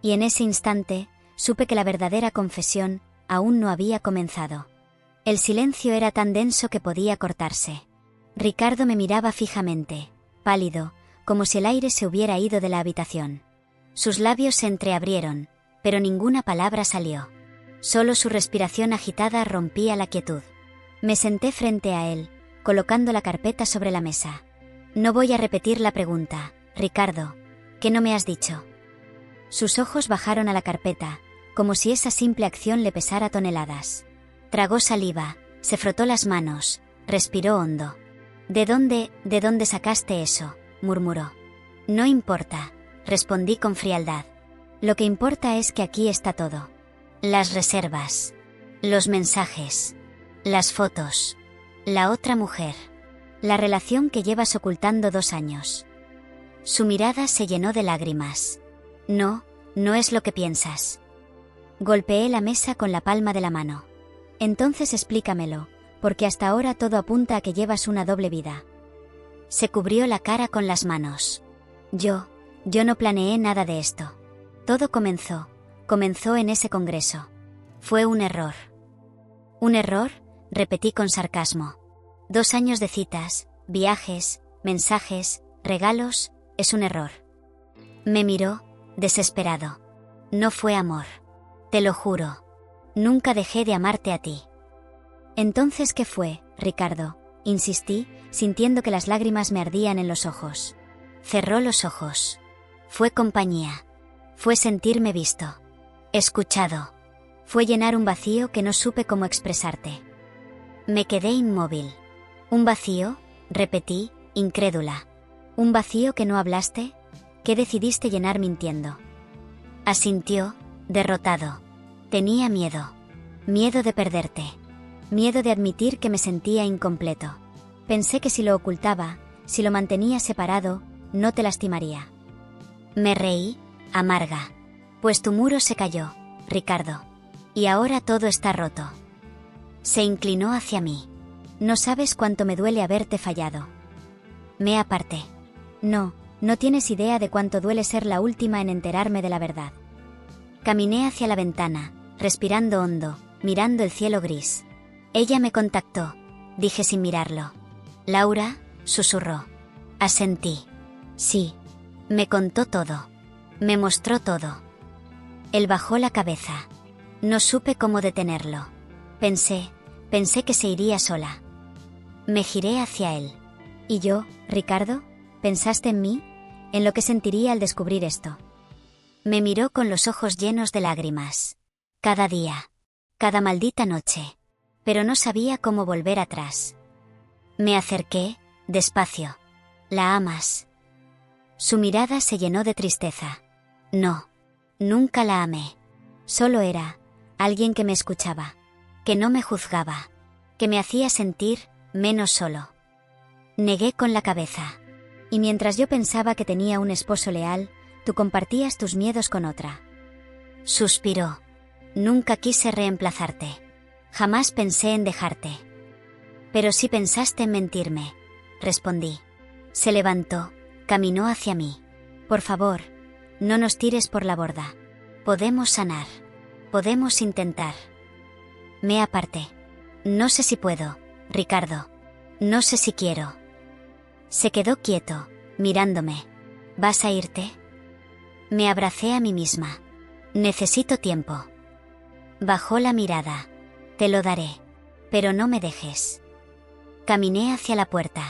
Y en ese instante, supe que la verdadera confesión aún no había comenzado. El silencio era tan denso que podía cortarse. Ricardo me miraba fijamente, pálido, como si el aire se hubiera ido de la habitación. Sus labios se entreabrieron, pero ninguna palabra salió. Solo su respiración agitada rompía la quietud. Me senté frente a él, colocando la carpeta sobre la mesa. «No voy a repetir la pregunta, Ricardo. ¿Qué no me has dicho?». Sus ojos bajaron a la carpeta, como si esa simple acción le pesara toneladas. Tragó saliva, se frotó las manos, respiró hondo. ¿De dónde sacaste eso?», murmuró. «No importa», respondí con frialdad. «Lo que importa es que aquí está todo. Las reservas, los mensajes, las fotos, la otra mujer, la relación que llevas ocultando 2 años». Su mirada se llenó de lágrimas. «No, no es lo que piensas». Golpeé la mesa con la palma de la mano. «Entonces explícamelo, porque hasta ahora todo apunta a que llevas una doble vida». Se cubrió la cara con las manos. Yo no planeé nada de esto. Todo comenzó en ese congreso. Fue un error. «¿Un error?», repetí con sarcasmo. 2 años de citas, viajes, mensajes, regalos, es un error». Me miró, desesperado. «No fue amor. Te lo juro. Nunca dejé de amarte a ti». «Entonces, ¿qué fue, Ricardo?», insistí, sintiendo que las lágrimas me ardían en los ojos. Cerró los ojos. «Fue compañía. Fue sentirme visto. Escuchado. Fue llenar un vacío que no supe cómo expresarte». Me quedé inmóvil. «¿Un vacío?», repetí, incrédula. «¿Un vacío que no hablaste? ¿Qué decidiste llenar mintiendo?». Asintió, derrotado. «Tenía miedo. Miedo de perderte. Miedo de admitir que me sentía incompleto. Pensé que si lo ocultaba, si lo mantenía separado, no te lastimaría». Me reí, amarga. «Pues tu muro se cayó, Ricardo. Y ahora todo está roto». Se inclinó hacia mí. «No sabes cuánto me duele haberte fallado». Me aparté. «No tienes idea de cuánto duele ser la última en enterarme de la verdad». Caminé hacia la ventana, respirando hondo, mirando el cielo gris. «Ella me contactó», dije sin mirarlo. «Laura», susurró. Asentí. «Sí». Me contó todo. Me mostró todo. Él bajó la cabeza. No supe cómo detenerlo. Pensé que se iría sola. Me giré hacia él. «¿Y yo, Ricardo? ¿Pensaste en mí? ¿En lo que sentiría al descubrir esto?». Me miró con los ojos llenos de lágrimas. Cada día. Cada maldita noche. Pero no sabía cómo volver atrás. Me acerqué, despacio. «¿La amas?». Su mirada se llenó de tristeza. «No. Nunca la amé. Solo era alguien que me escuchaba. Que no me juzgaba. Que me hacía sentir menos solo». Negué con la cabeza. «Y mientras yo pensaba que tenía un esposo leal, tú compartías tus miedos con otra». Suspiró. «Nunca quise reemplazarte. Jamás pensé en dejarte». «Pero sí pensaste en mentirme», respondí. Se levantó, caminó hacia mí. «Por favor, no nos tires por la borda. Podemos sanar. Podemos intentar». Me aparté. «No sé si puedo, Ricardo. No sé si quiero». Se quedó quieto, mirándome. «¿Vas a irte?». Me abracé a mí misma. «Necesito tiempo». Bajó la mirada. «Te lo daré. Pero no me dejes». Caminé hacia la puerta.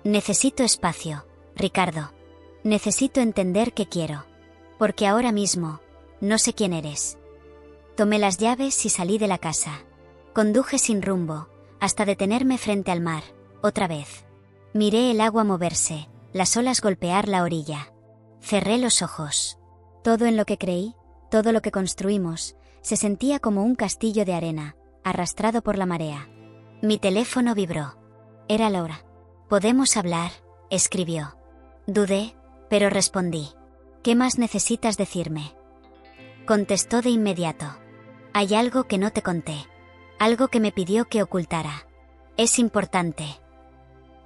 «Necesito espacio, Ricardo. Necesito entender qué quiero. Porque ahora mismo, no sé quién eres». Tomé las llaves y salí de la casa. Conduje sin rumbo, hasta detenerme frente al mar, otra vez. Miré el agua moverse, las olas golpear la orilla. Cerré los ojos. Todo en lo que creí, todo lo que construimos, se sentía como un castillo de arena, arrastrado por la marea. Mi teléfono vibró. Era Laura. «¿Podemos hablar?», escribió. Dudé, pero respondí. «¿Qué más necesitas decirme?». Contestó de inmediato. «Hay algo que no te conté. Algo que me pidió que ocultara. Es importante».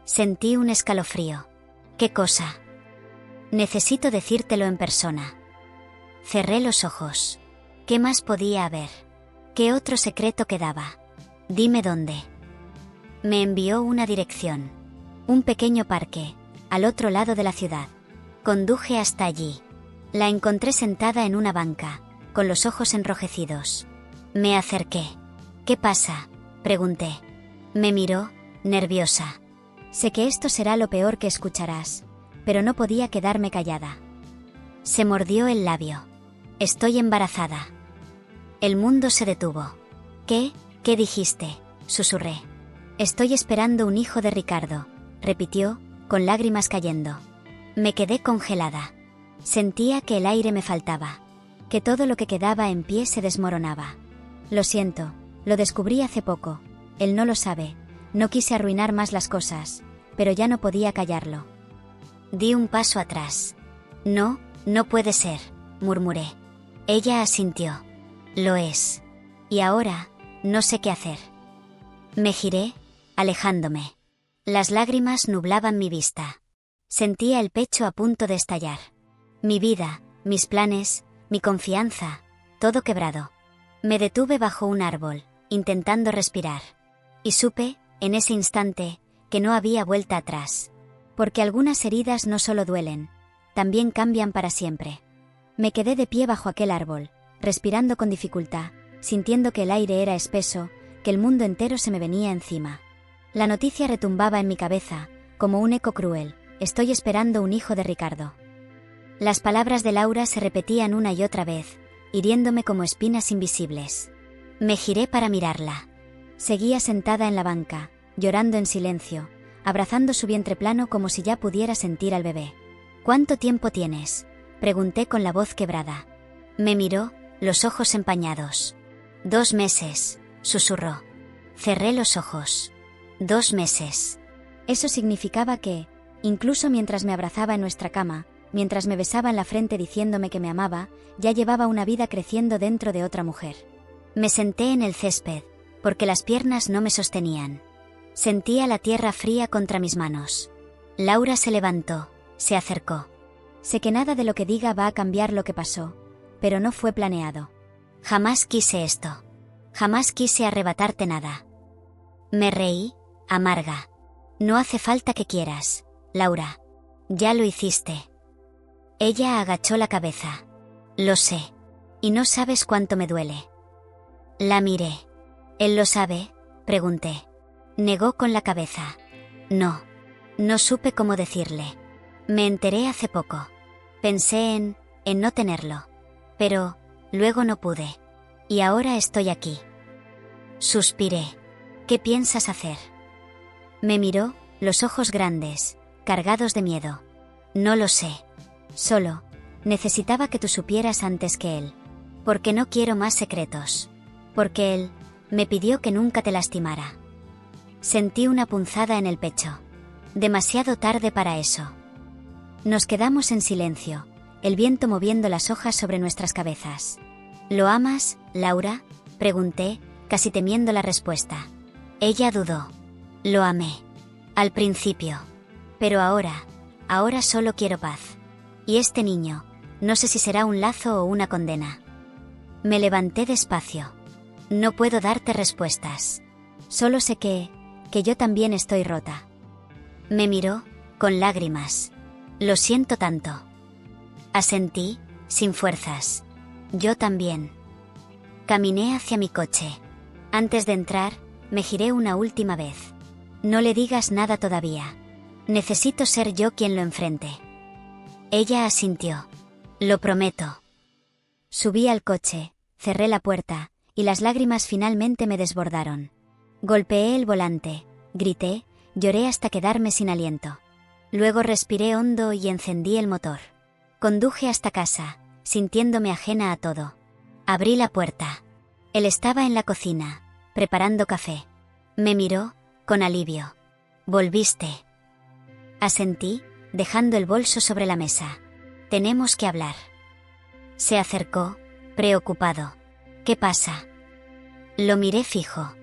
Sentí un escalofrío. «¿Qué cosa?». «Necesito decírtelo en persona». Cerré los ojos. ¿Qué más podía haber? ¿Qué otro secreto quedaba? «Dime dónde». Me envió una dirección. Un pequeño parque, al otro lado de la ciudad. Conduje hasta allí. La encontré sentada en una banca, con los ojos enrojecidos. Me acerqué. «¿Qué pasa?», pregunté. Me miró, nerviosa. «Sé que esto será lo peor que escucharás, pero no podía quedarme callada». Se mordió el labio. «Estoy embarazada». El mundo se detuvo. «¿Qué? ¿Qué dijiste?», susurré. «Estoy esperando un hijo de Ricardo», repitió, con lágrimas cayendo. Me quedé congelada. Sentía que el aire me faltaba, que todo lo que quedaba en pie se desmoronaba. «Lo siento, lo descubrí hace poco. Él no lo sabe. No quise arruinar más las cosas, pero ya no podía callarlo». Di un paso atrás. «No, no puede ser», murmuré. Ella asintió. «Lo es. Y ahora, no sé qué hacer». Me giré, alejándome. Las lágrimas nublaban mi vista. Sentía el pecho a punto de estallar. Mi vida, mis planes, mi confianza, todo quebrado. Me detuve bajo un árbol, intentando respirar. Y supe, en ese instante, que no había vuelta atrás. Porque algunas heridas no solo duelen, también cambian para siempre. Me quedé de pie bajo aquel árbol, respirando con dificultad, sintiendo que el aire era espeso, que el mundo entero se me venía encima. La noticia retumbaba en mi cabeza, como un eco cruel: «Estoy esperando un hijo de Ricardo». Las palabras de Laura se repetían una y otra vez, hiriéndome como espinas invisibles. Me giré para mirarla. Seguía sentada en la banca, llorando en silencio, abrazando su vientre plano como si ya pudiera sentir al bebé. «¿Cuánto tiempo tienes?», pregunté con la voz quebrada. Me miró, los ojos empañados. «2 meses», susurró. Cerré los ojos. 2 meses. Eso significaba que, incluso mientras me abrazaba en nuestra cama, mientras me besaba en la frente diciéndome que me amaba, ya llevaba una vida creciendo dentro de otra mujer. Me senté en el césped, porque las piernas no me sostenían. Sentía la tierra fría contra mis manos. Laura se levantó, se acercó. Sé que nada de lo que diga va a cambiar lo que pasó, pero no fue planeado. Jamás quise esto. Jamás quise arrebatarte nada. Me reí, amarga. «No hace falta que quieras, Laura. Ya lo hiciste». Ella agachó la cabeza. «Lo sé. Y no sabes cuánto me duele». La miré. «¿Él lo sabe?», pregunté. Negó con la cabeza. «No. No supe cómo decirle. Me enteré hace poco. Pensé en no tenerlo. Pero, luego no pude. Y ahora estoy aquí». Suspiré. «¿Qué piensas hacer?». Me miró, los ojos grandes, cargados de miedo. «No lo sé. Solo, necesitaba que tú supieras antes que él. Porque no quiero más secretos. Porque él me pidió que nunca te lastimara». Sentí una punzada en el pecho. Demasiado tarde para eso. Nos quedamos en silencio, el viento moviendo las hojas sobre nuestras cabezas. «¿Lo amas, Laura?», pregunté, casi temiendo la respuesta. Ella dudó. «Lo amé. Al principio. Pero ahora solo quiero paz. Y este niño, no sé si será un lazo o una condena». Me levanté despacio. «No puedo darte respuestas. Solo sé que yo también estoy rota». Me miró, con lágrimas. «Lo siento tanto». Asentí, sin fuerzas. «Yo también». Caminé hacia mi coche. Antes de entrar, me giré una última vez. «No le digas nada todavía. Necesito ser yo quien lo enfrente». Ella asintió. «Lo prometo». Subí al coche, Cerré la puerta, y las lágrimas finalmente me desbordaron. Golpeé el volante, grité, lloré hasta quedarme sin aliento. Luego respiré hondo y encendí el motor. Conduje hasta casa, sintiéndome ajena a todo. Abrí la puerta. Él estaba en la cocina, preparando café. Me miró, con alivio. «Volviste». Asentí, dejando el bolso sobre la mesa. «Tenemos que hablar». Se acercó, preocupado. «¿Qué pasa?» Lo miré fijo.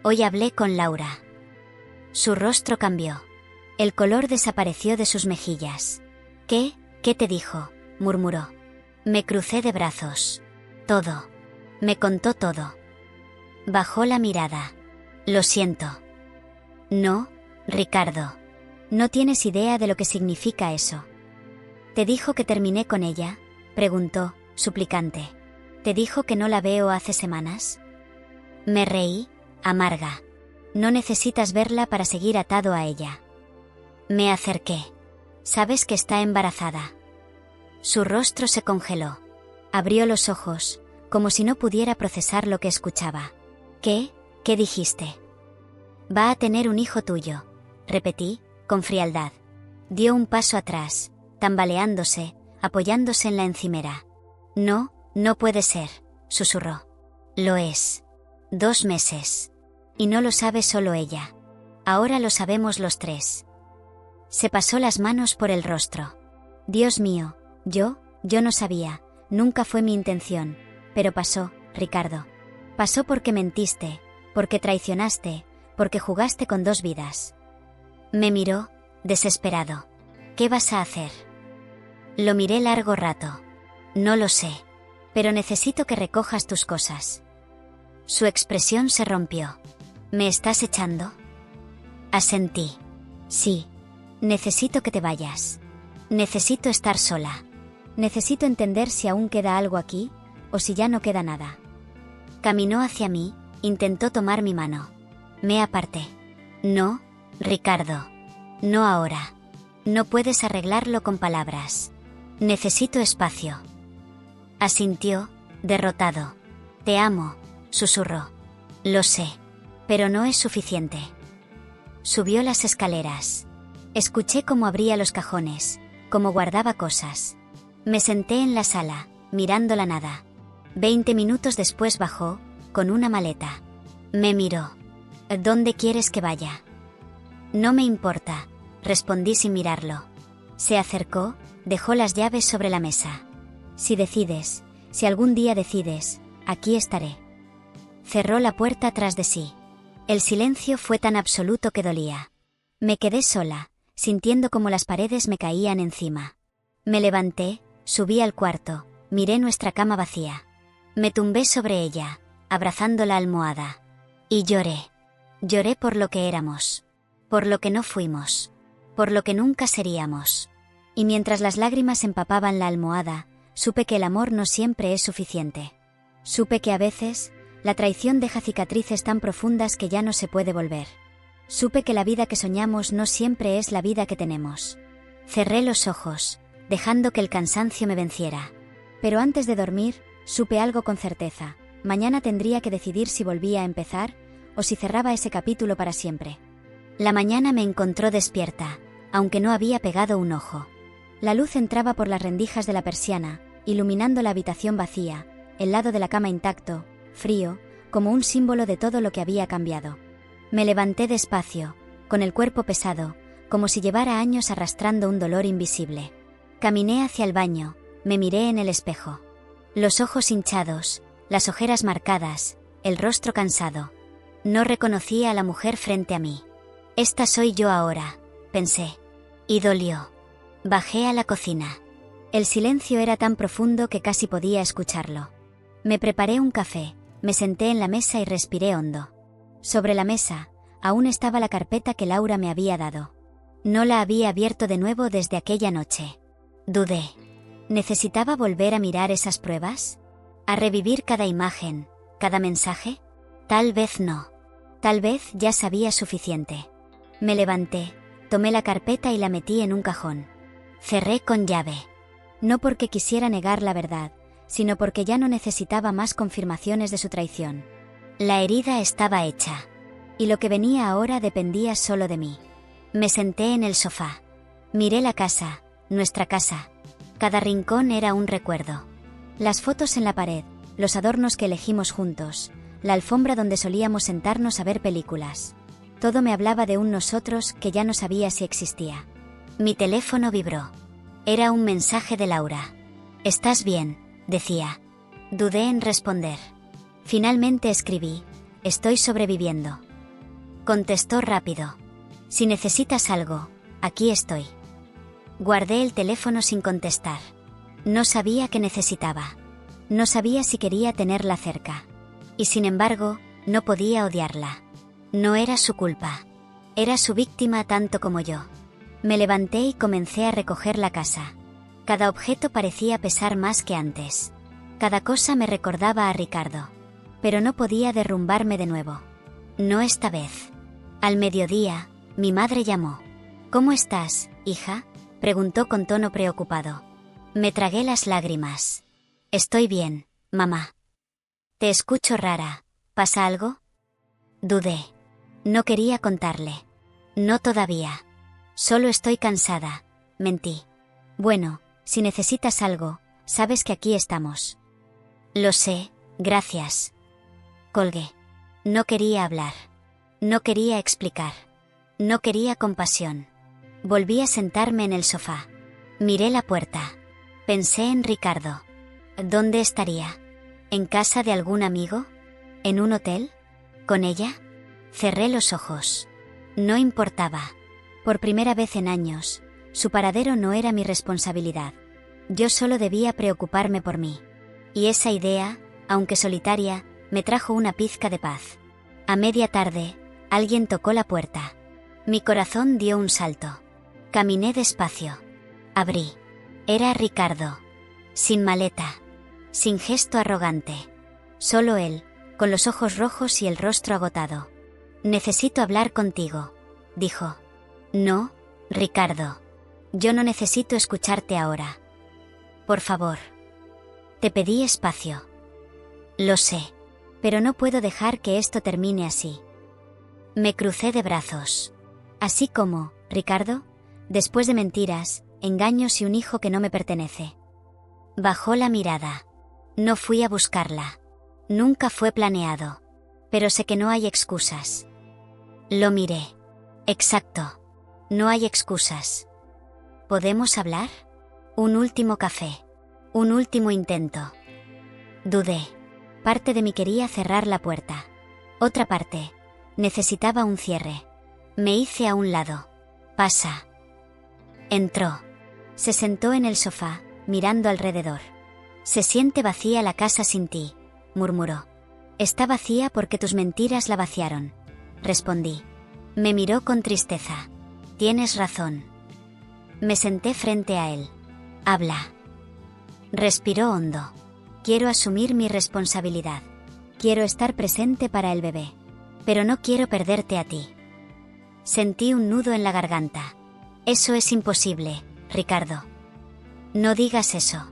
Hoy hablé con Laura. Su rostro cambió. El color desapareció de sus mejillas. «¿Qué? ¿Qué te dijo?», murmuró. Me crucé de brazos. «Todo». Me contó todo. Bajó la mirada. «Lo siento». «No, Ricardo. No tienes idea de lo que significa eso». «¿Te dijo que terminé con ella?», preguntó, suplicante. «¿Te dijo que no la veo hace semanas?». Me reí, amarga. «No necesitas verla para seguir atado a ella». Me acerqué. «¿Sabes que está embarazada?». Su rostro se congeló. Abrió los ojos, como si no pudiera procesar lo que escuchaba. «¿Qué? ¿Qué dijiste?». «Va a tener un hijo tuyo», repetí, con frialdad. Dio un paso atrás, tambaleándose, apoyándose en la encimera. «No, no puede ser», susurró. «Lo es. 2 meses. Y no lo sabe solo ella. Ahora lo sabemos los 3». Se pasó las manos por el rostro. «Dios mío, yo no sabía, nunca fue mi intención, pero pasó, Ricardo. Pasó porque mentiste, porque traicionaste, porque jugaste con 2 vidas». Me miró, desesperado. «¿Qué vas a hacer?». Lo miré largo rato. «No lo sé. Pero necesito que recojas tus cosas». Su expresión se rompió. «¿Me estás echando?». Asentí. «Sí. Necesito que te vayas. Necesito estar sola. Necesito entender si aún queda algo aquí, o si ya no queda nada». Caminó hacia mí, intentó tomar mi mano. Me aparté. «No, Ricardo. No ahora. No puedes arreglarlo con palabras. Necesito espacio». Asintió, derrotado. «Te amo», susurró. «Lo sé. Pero no es suficiente». Subió las escaleras. Escuché cómo abría los cajones, cómo guardaba cosas. Me senté en la sala, mirando la nada. 20 minutos después bajó, con una maleta. Me miró. «¿Dónde quieres que vaya?». «No me importa», respondí sin mirarlo. Se acercó, dejó las llaves sobre la mesa. «Si decides, si algún día decides, aquí estaré». Cerró la puerta tras de sí. El silencio fue tan absoluto que dolía. Me quedé sola, sintiendo como las paredes me caían encima. Me levanté, subí al cuarto, miré nuestra cama vacía. Me tumbé sobre ella, abrazando la almohada. Y lloré. Lloré por lo que éramos. Por lo que no fuimos. Por lo que nunca seríamos. Y mientras las lágrimas empapaban la almohada, supe que el amor no siempre es suficiente. Supe que a veces, la traición deja cicatrices tan profundas que ya no se puede volver. Supe que la vida que soñamos no siempre es la vida que tenemos. Cerré los ojos, dejando que el cansancio me venciera. Pero antes de dormir, supe algo con certeza. Mañana tendría que decidir si volvía a empezar, o si cerraba ese capítulo para siempre. La mañana me encontró despierta, aunque no había pegado un ojo. La luz entraba por las rendijas de la persiana, iluminando la habitación vacía, el lado de la cama intacto, frío, como un símbolo de todo lo que había cambiado. Me levanté despacio, con el cuerpo pesado, como si llevara años arrastrando un dolor invisible. Caminé hacia el baño, me miré en el espejo. Los ojos hinchados, las ojeras marcadas, el rostro cansado. No reconocía a la mujer frente a mí. «Esta soy yo ahora», pensé. Y dolió. Bajé a la cocina. El silencio era tan profundo que casi podía escucharlo. Me preparé un café, me senté en la mesa y respiré hondo. Sobre la mesa, aún estaba la carpeta que Laura me había dado. No la había abierto de nuevo desde aquella noche. Dudé. ¿Necesitaba volver a mirar esas pruebas? ¿A revivir cada imagen, cada mensaje? Tal vez no. Tal vez ya sabía suficiente. Me levanté, tomé la carpeta y la metí en un cajón. Cerré con llave. No porque quisiera negar la verdad, sino porque ya no necesitaba más confirmaciones de su traición. La herida estaba hecha. Y lo que venía ahora dependía solo de mí. Me senté en el sofá. Miré la casa, nuestra casa. Cada rincón era un recuerdo. Las fotos en la pared, los adornos que elegimos juntos, la alfombra donde solíamos sentarnos a ver películas. Todo me hablaba de un nosotros que ya no sabía si existía. Mi teléfono vibró. Era un mensaje de Laura. «¿Estás bien?», decía. Dudé en responder. Finalmente escribí: «Estoy sobreviviendo». Contestó rápido: «Si necesitas algo, aquí estoy». Guardé el teléfono sin contestar. No sabía qué necesitaba. No sabía si quería tenerla cerca. Y sin embargo, no podía odiarla. No era su culpa. Era su víctima tanto como yo. Me levanté y comencé a recoger la casa. Cada objeto parecía pesar más que antes. Cada cosa me recordaba a Ricardo. Pero no podía derrumbarme de nuevo. No esta vez. Al mediodía, mi madre llamó. «¿Cómo estás, hija?», preguntó con tono preocupado. Me tragué las lágrimas. «Estoy bien, mamá». «Te escucho rara. ¿Pasa algo?». Dudé. No quería contarle. «No todavía. Solo estoy cansada», mentí. «Bueno, si necesitas algo, sabes que aquí estamos». «Lo sé, gracias». Colgué. No quería hablar. No quería explicar. No quería compasión. Volví a sentarme en el sofá. Miré la puerta. Pensé en Ricardo. ¿Dónde estaría? ¿En casa de algún amigo? ¿En un hotel? ¿Con ella? Cerré los ojos. No importaba. Por primera vez en años, su paradero no era mi responsabilidad. Yo solo debía preocuparme por mí. Y esa idea, aunque solitaria, me trajo una pizca de paz. A media tarde, alguien tocó la puerta. Mi corazón dio un salto. Caminé despacio. Abrí. Era Ricardo. Sin maleta. Sin gesto arrogante. Solo él, con los ojos rojos y el rostro agotado. «Necesito hablar contigo», dijo. «No, Ricardo. Yo no necesito escucharte ahora. Por favor». Te pedí espacio. Lo sé. Pero no puedo dejar que esto termine así. Me crucé de brazos. Así como, Ricardo, después de mentiras, engaños y un hijo que no me pertenece. Bajó la mirada. No fui a buscarla. Nunca fue planeado. Pero sé que no hay excusas. Lo miré. Exacto. No hay excusas. ¿Podemos hablar? Un último café. Un último intento. Dudé. Parte de mí quería cerrar la puerta. Otra parte necesitaba un cierre. Me hice a un lado. «Pasa». Entró. Se sentó en el sofá, mirando alrededor. «Se siente vacía la casa sin ti», murmuró. «Está vacía porque tus mentiras la vaciaron», respondí. Me miró con tristeza. «Tienes razón». Me senté frente a él. «Habla». Respiró hondo. «Quiero asumir mi responsabilidad. Quiero estar presente para el bebé. Pero no quiero perderte a ti». Sentí un nudo en la garganta. «Eso es imposible, Ricardo». «No digas eso.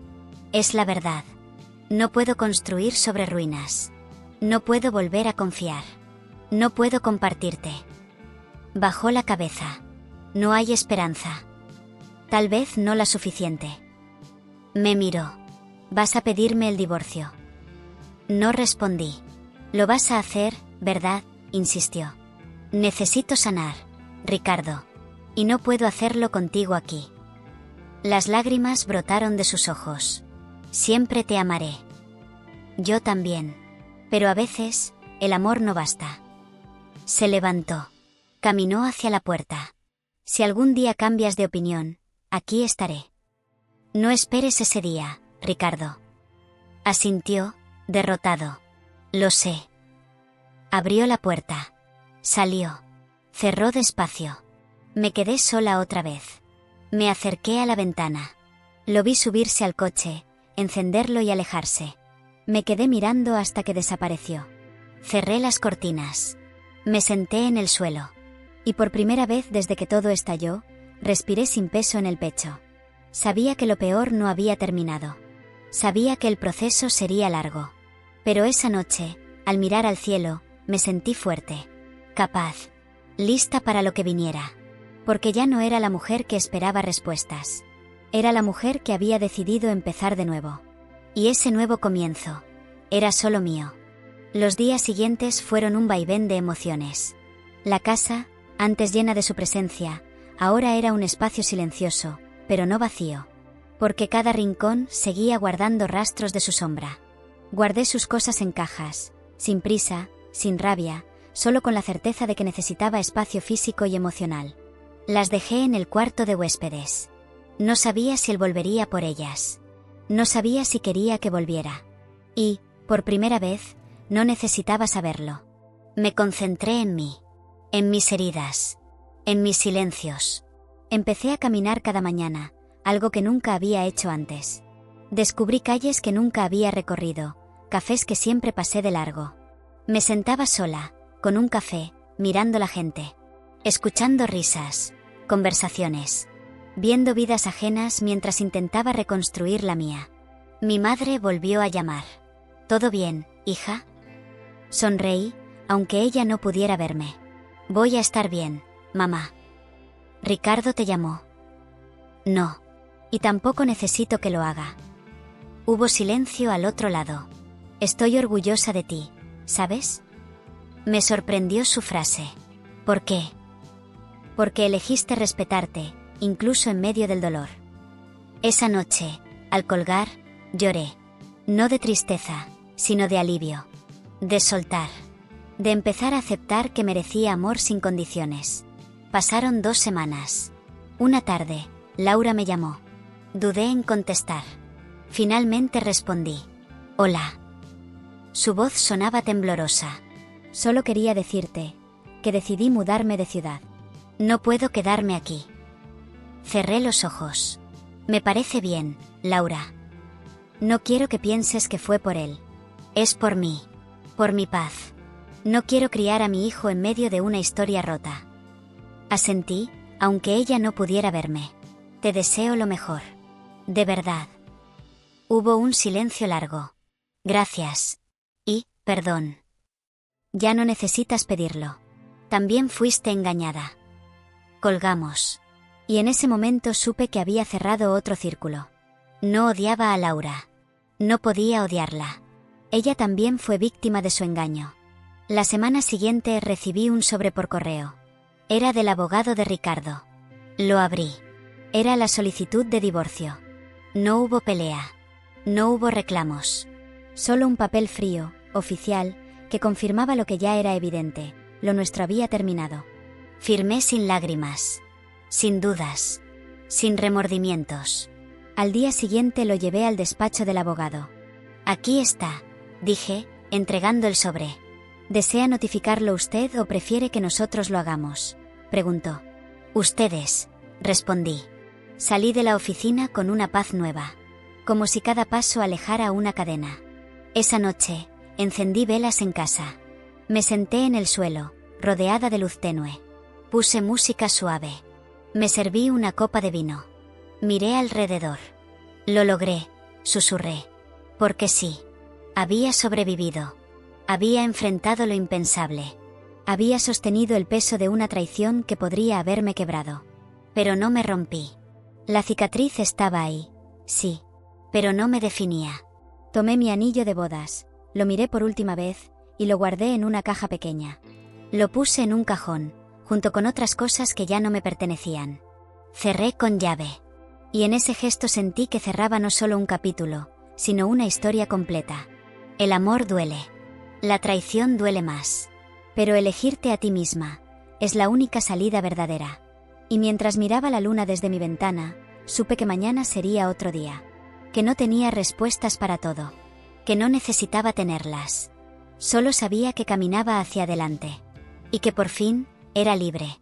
Es la verdad. No puedo construir sobre ruinas. No puedo volver a confiar. No puedo compartirte». Bajó la cabeza. «No hay esperanza. Tal vez no la suficiente». Me miró. «¿Vas a pedirme el divorcio?». No respondí. «Lo vas a hacer, ¿verdad?», insistió. «Necesito sanar, Ricardo. Y no puedo hacerlo contigo aquí». Las lágrimas brotaron de sus ojos. «Siempre te amaré». Yo también. Pero a veces, el amor no basta. Se levantó. Caminó hacia la puerta. «Si algún día cambias de opinión, aquí estaré». «No esperes ese día, Ricardo». Asintió, derrotado. «Lo sé». Abrió la puerta. Salió. Cerró despacio. Me quedé sola otra vez. Me acerqué a la ventana. Lo vi subirse al coche, encenderlo y alejarse. Me quedé mirando hasta que desapareció. Cerré las cortinas. Me senté en el suelo. Y por primera vez desde que todo estalló, respiré sin peso en el pecho. Sabía que lo peor no había terminado. Sabía que el proceso sería largo. Pero esa noche, al mirar al cielo, me sentí fuerte, capaz, lista para lo que viniera. Porque ya no era la mujer que esperaba respuestas. Era la mujer que había decidido empezar de nuevo. Y ese nuevo comienzo era solo mío. Los días siguientes fueron un vaivén de emociones. La casa, antes llena de su presencia, ahora era un espacio silencioso, pero no vacío. Porque cada rincón seguía guardando rastros de su sombra. Guardé sus cosas en cajas, sin prisa, sin rabia, solo con la certeza de que necesitaba espacio físico y emocional. Las dejé en el cuarto de huéspedes. No sabía si él volvería por ellas. No sabía si quería que volviera. Y, por primera vez, no necesitaba saberlo. Me concentré en mí, en mis heridas, en mis silencios. Empecé a caminar cada mañana, algo que nunca había hecho antes. Descubrí calles que nunca había recorrido, cafés que siempre pasé de largo. Me sentaba sola, con un café, mirando la gente, escuchando risas, conversaciones, viendo vidas ajenas mientras intentaba reconstruir la mía. Mi madre volvió a llamar. ¿Todo bien, hija? Sonreí, aunque ella no pudiera verme. Voy a estar bien, mamá. ¿Ricardo te llamó? No. Y tampoco necesito que lo haga. Hubo silencio al otro lado. Estoy orgullosa de ti, ¿sabes? Me sorprendió su frase. ¿Por qué? Porque elegiste respetarte, incluso en medio del dolor. Esa noche, al colgar, lloré. No de tristeza, sino de alivio. De soltar. De empezar a aceptar que merecía amor sin condiciones. Pasaron 2 semanas. Una tarde, Laura me llamó. Dudé en contestar. Finalmente respondí. Hola. Su voz sonaba temblorosa. Solo quería decirte que decidí mudarme de ciudad. No puedo quedarme aquí. Cerré los ojos. Me parece bien, Laura. No quiero que pienses que fue por él. Es por mí. Por mi paz. No quiero criar a mi hijo en medio de una historia rota. Asentí, aunque ella no pudiera verme. Te deseo lo mejor. De verdad. Hubo un silencio largo. Gracias. Y, perdón. Ya no necesitas pedirlo. También fuiste engañada. Colgamos. Y en ese momento supe que había cerrado otro círculo. No odiaba a Laura. No podía odiarla. Ella también fue víctima de su engaño. La semana siguiente recibí un sobre por correo. Era del abogado de Ricardo. Lo abrí. Era la solicitud de divorcio. No hubo pelea. No hubo reclamos. Solo un papel frío, oficial, que confirmaba lo que ya era evidente: lo nuestro había terminado. Firmé sin lágrimas. Sin dudas. Sin remordimientos. Al día siguiente lo llevé al despacho del abogado. Aquí está, dije, entregando el sobre. ¿Desea notificarlo usted o prefiere que nosotros lo hagamos?, preguntó. Ustedes, respondí. Salí de la oficina con una paz nueva. Como si cada paso alejara una cadena. Esa noche, encendí velas en casa. Me senté en el suelo, rodeada de luz tenue. Puse música suave. Me serví una copa de vino. Miré alrededor. Lo logré, susurré. Porque sí. Había sobrevivido. Había enfrentado lo impensable. Había sostenido el peso de una traición que podría haberme quebrado. Pero no me rompí. La cicatriz estaba ahí, sí. Pero no me definía. Tomé mi anillo de bodas, lo miré por última vez, y lo guardé en una caja pequeña. Lo puse en un cajón, junto con otras cosas que ya no me pertenecían. Cerré con llave. Y en ese gesto sentí que cerraba no solo un capítulo, sino una historia completa. El amor duele. La traición duele más. Pero elegirte a ti misma es la única salida verdadera. Y mientras miraba la luna desde mi ventana, supe que mañana sería otro día. Que no tenía respuestas para todo. Que no necesitaba tenerlas. Solo sabía que caminaba hacia adelante. Y que por fin, era libre.